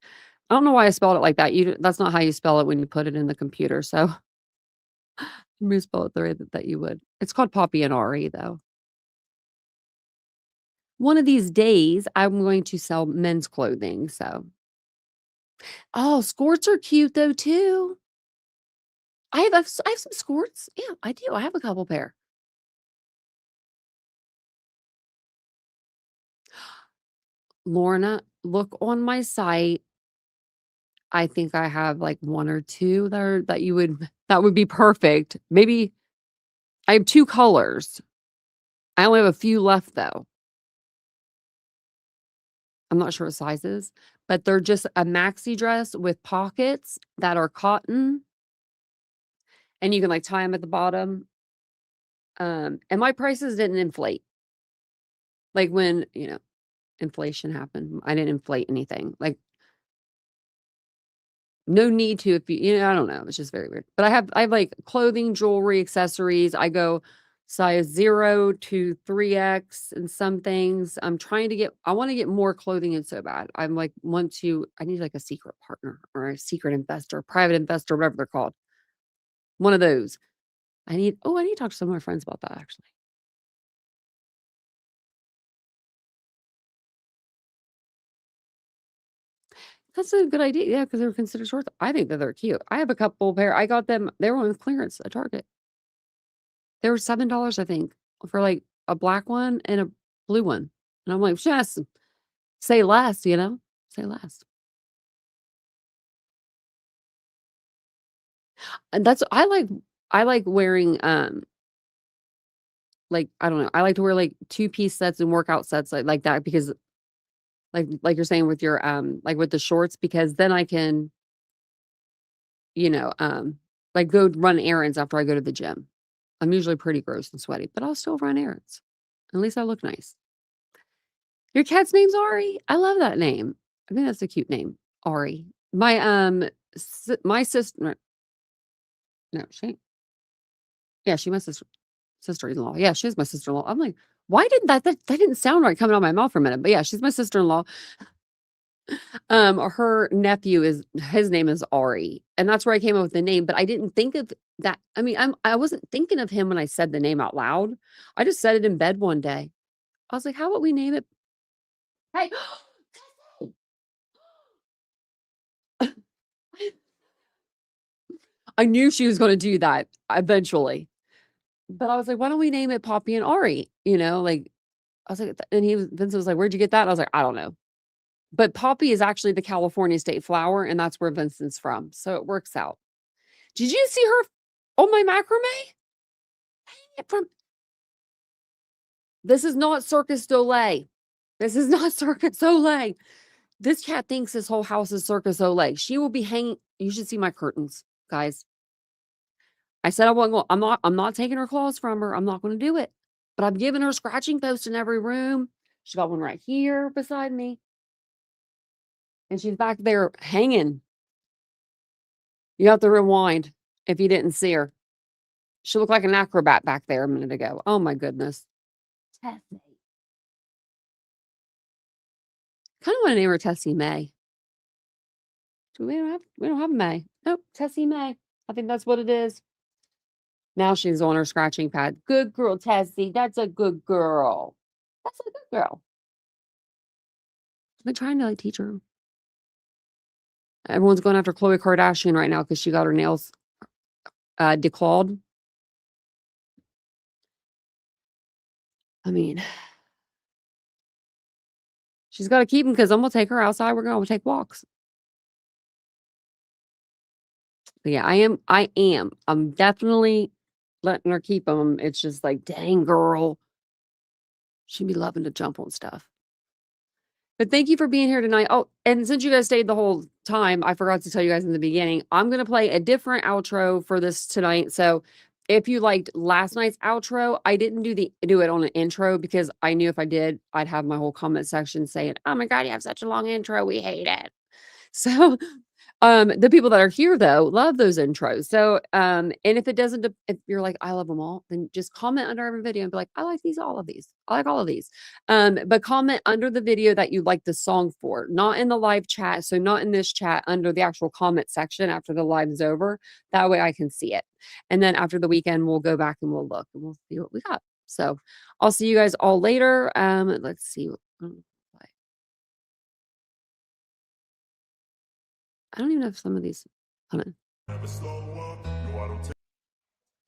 I don't know why I spelled it like that. That's not how you spell it when you put it in the computer. So let me spell it the way that you would. It's called Poppy and Ari, though. One of these days, I'm going to sell men's clothing. So, oh, skirts are cute though too. I have some skirts. Yeah, I do. I have a couple pair. Lorna, look on my site. I think I have like 1 or 2 that would be perfect. Maybe I have 2 colors. I only have a few left though. I'm not sure what sizes, but they're just a maxi dress with pockets that are cotton, and you can like tie them at the bottom. And my prices didn't inflate. Like when, inflation happened, I didn't inflate anything. Like no need to if I don't know. It's just very weird. But I have like clothing, jewelry, accessories. I go size 0 to 3X and some things. I want to get more clothing in so bad. I need like a secret partner or a secret investor, private investor, whatever they're called. One of those. I need to talk to some of my friends about that actually. That's a good idea. Yeah, because they were considered short. I think that they're cute. I have a couple pair. I got them. They were on clearance at Target. They were $7, I think, for like a black one and a blue one. And I'm like, just say less, say less. And I like wearing like I don't know. I like to wear like 2-piece sets and workout sets like that because like you're saying with your like with the shorts because then I can you know, like go run errands after I go to the gym. I'm usually pretty gross and sweaty, but I'll still run errands. At least I look nice. Your cat's name's Ari? I love that name. I think that's a cute name, Ari. My sister no, she my sister-in-law. Yeah, she's my sister-in-law. I'm like, why didn't that didn't sound right coming out of my mouth for a minute, but yeah, she's my sister-in-law. Her nephew his name is Ari, and that's where I came up with the name, but I didn't think of that. I mean, I wasn't thinking of him when I said the name out loud. I just said it in bed one day. I was like, "How about we name it?" Hey, I knew she was gonna do that eventually, but I was like, "Why don't we name it Poppy and Ari?" Like I was like, and Vincent was like, "Where'd you get that?" I was like, "I don't know." But poppy is actually the California state flower, and that's where Vincent's from, so it works out. Did you see her on my macrame? This is not Circus Olay. This is not Circus Olay. This cat thinks this whole house is Circus Olay. She will be hanging. You should see my curtains, guys. I said I wasn't going. I'm not taking her claws from her. I'm not going to do it. But I've given her scratching posts in every room. She's got one right here beside me. And she's back there hanging. You have to rewind if you didn't see her. She looked like an acrobat back there a minute ago. Oh my goodness. Tessie. Kind of want to name her Tessie May. We don't have May. Nope, Tessie May. I think that's what it is. Now she's on her scratching pad. Good girl, Tessie. That's a good girl. That's a good girl. I've been trying to teach her. Everyone's going after Khloe Kardashian right now because she got her nails declawed. I mean, she's got to keep them because I'm going to take her outside. We're going to take walks. But yeah, I am. I'm definitely letting her keep them. It's just like, dang, girl. She'd be loving to jump on stuff. But thank you for being here tonight. Oh, and since you guys stayed the whole time, I forgot to tell you guys in the beginning, I'm going to play a different outro for this tonight. So if you liked last night's outro, I didn't do it on an intro because I knew if I did, I'd have my whole comment section saying, oh my God, you have such a long intro. We hate it. So the people that are here though, love those intros. So, and if it doesn't, if you're like, I love them all, then just comment under every video and be like, I like all of these. I like all of these. But comment under the video that you like the song for, not in the live chat. So not in this chat, under the actual comment section after the live is over. That way I can see it. And then after the weekend, we'll go back and we'll look and we'll see what we got. So I'll see you guys all later. Let's see. I don't even know if some of these. Hold on.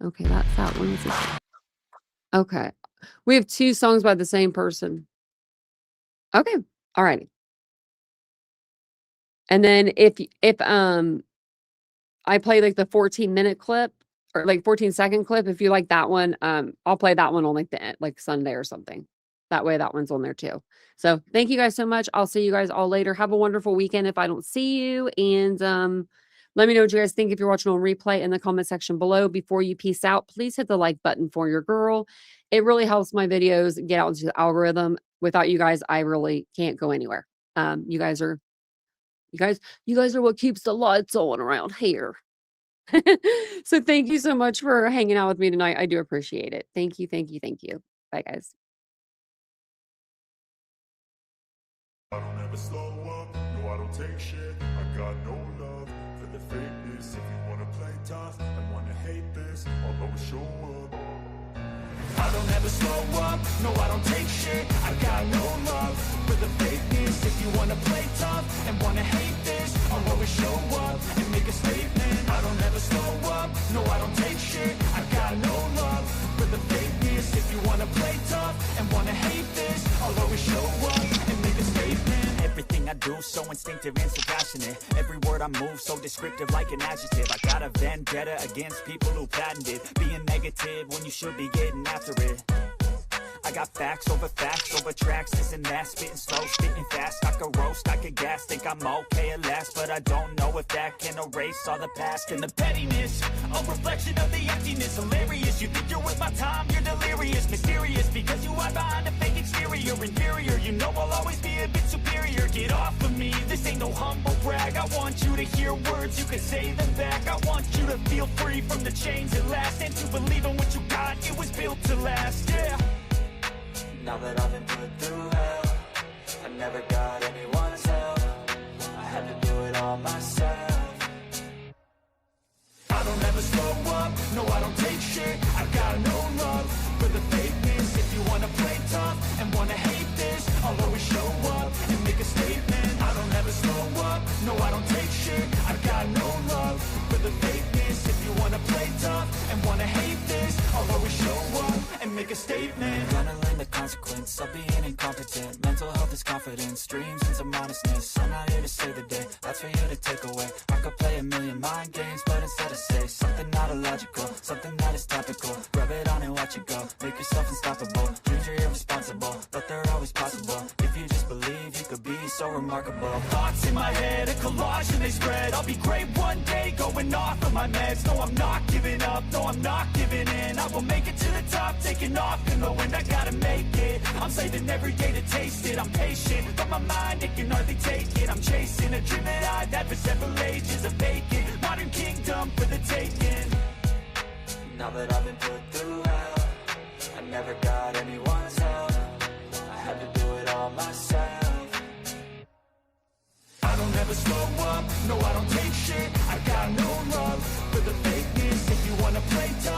Okay, that's that one. Okay. We have 2 songs by the same person. Okay. All righty. And then if I play like the 14-minute clip or like 14-second clip, if you like that one, I'll play that one on like Sunday or something. That way that one's on there too. So thank you guys so much. I'll see you guys all later. Have a wonderful weekend if I don't see you. And let me know what you guys think if you're watching on replay in the comment section below. Before you peace out, please hit the like button for your girl. It really helps my videos get out into the algorithm. Without you guys, I really can't go anywhere. You guys are what keeps the lights on around here. So thank you so much for hanging out with me tonight. I do appreciate it. Thank you. Thank you. Thank you. Bye guys. I don't ever slow up, no I don't take shit. I got no love for the fakeness. If you wanna play tough and wanna hate this, I'll always show up. I don't ever slow up, no I don't take shit. I got no love for the fakeness. If you wanna play tough and wanna hate this, I'll always show up and make a statement. I don't ever slow up, no I don't take shit. I got no love for the fakeness. If you wanna play tough and wanna hate this, I'll always show up and make a statement. Everything I do so instinctive and so passionate. Every word I move so descriptive like an adjective. I got a vendetta against people who patented being negative when you should be getting after it. I got facts over tracks, this and that, spitting slow, spitting fast. I could roast, I could gas, think I'm okay at last, but I don't know if that can erase all the past and the pettiness. A reflection of the emptiness, hilarious. You think you're with my time, you're delirious, mysterious, because you are behind a fake exterior, inferior. You know I'll always be a bit superior. Get off of me, this ain't no humble brag. I want you to hear words, you can say them back. I want you to feel free from the chains at last, and to believe in what you got, it was built to last, yeah. Now that I've been put through hell, I never got anyone's help. I had to do it all myself. I don't ever slow up, no I don't take shit. I got no love for the fakeness. If you wanna play tough and wanna hate this, I'll always show up and make a statement. I don't ever slow up, no I don't take shit. I got no love for the fakeness. If you wanna play tough and wanna hate this, I'll always show up and make a statement. I'm gonna learn the consequence of being incompetent. Mental health is confidence, dreams and some honestness. I'm not here to save the day, that's for you to take away. I could play a million mind games, but instead I say something not illogical, something that is topical. Rub it on and watch it go, make yourself unstoppable. Dreams are irresponsible, but they're always possible. If you just believe, you could be so remarkable. Thoughts in my head, a collage and they spread. I'll be great one day, going off of my meds. No, I'm not giving up, no, I'm not giving in. I will make it to the top, taking off in the wind. I gotta make it, I'm saving every day to taste it. I'm patient, but my mind, it can hardly take it. I'm chasing a dream that I've had for several ages. A vacant, modern kingdom for the taking. Now that I've been put through hell, I never got anyone's help. I had to do it all myself. I don't ever slow up, no I don't take shit. I got no love for the fakeness. If you wanna play tough,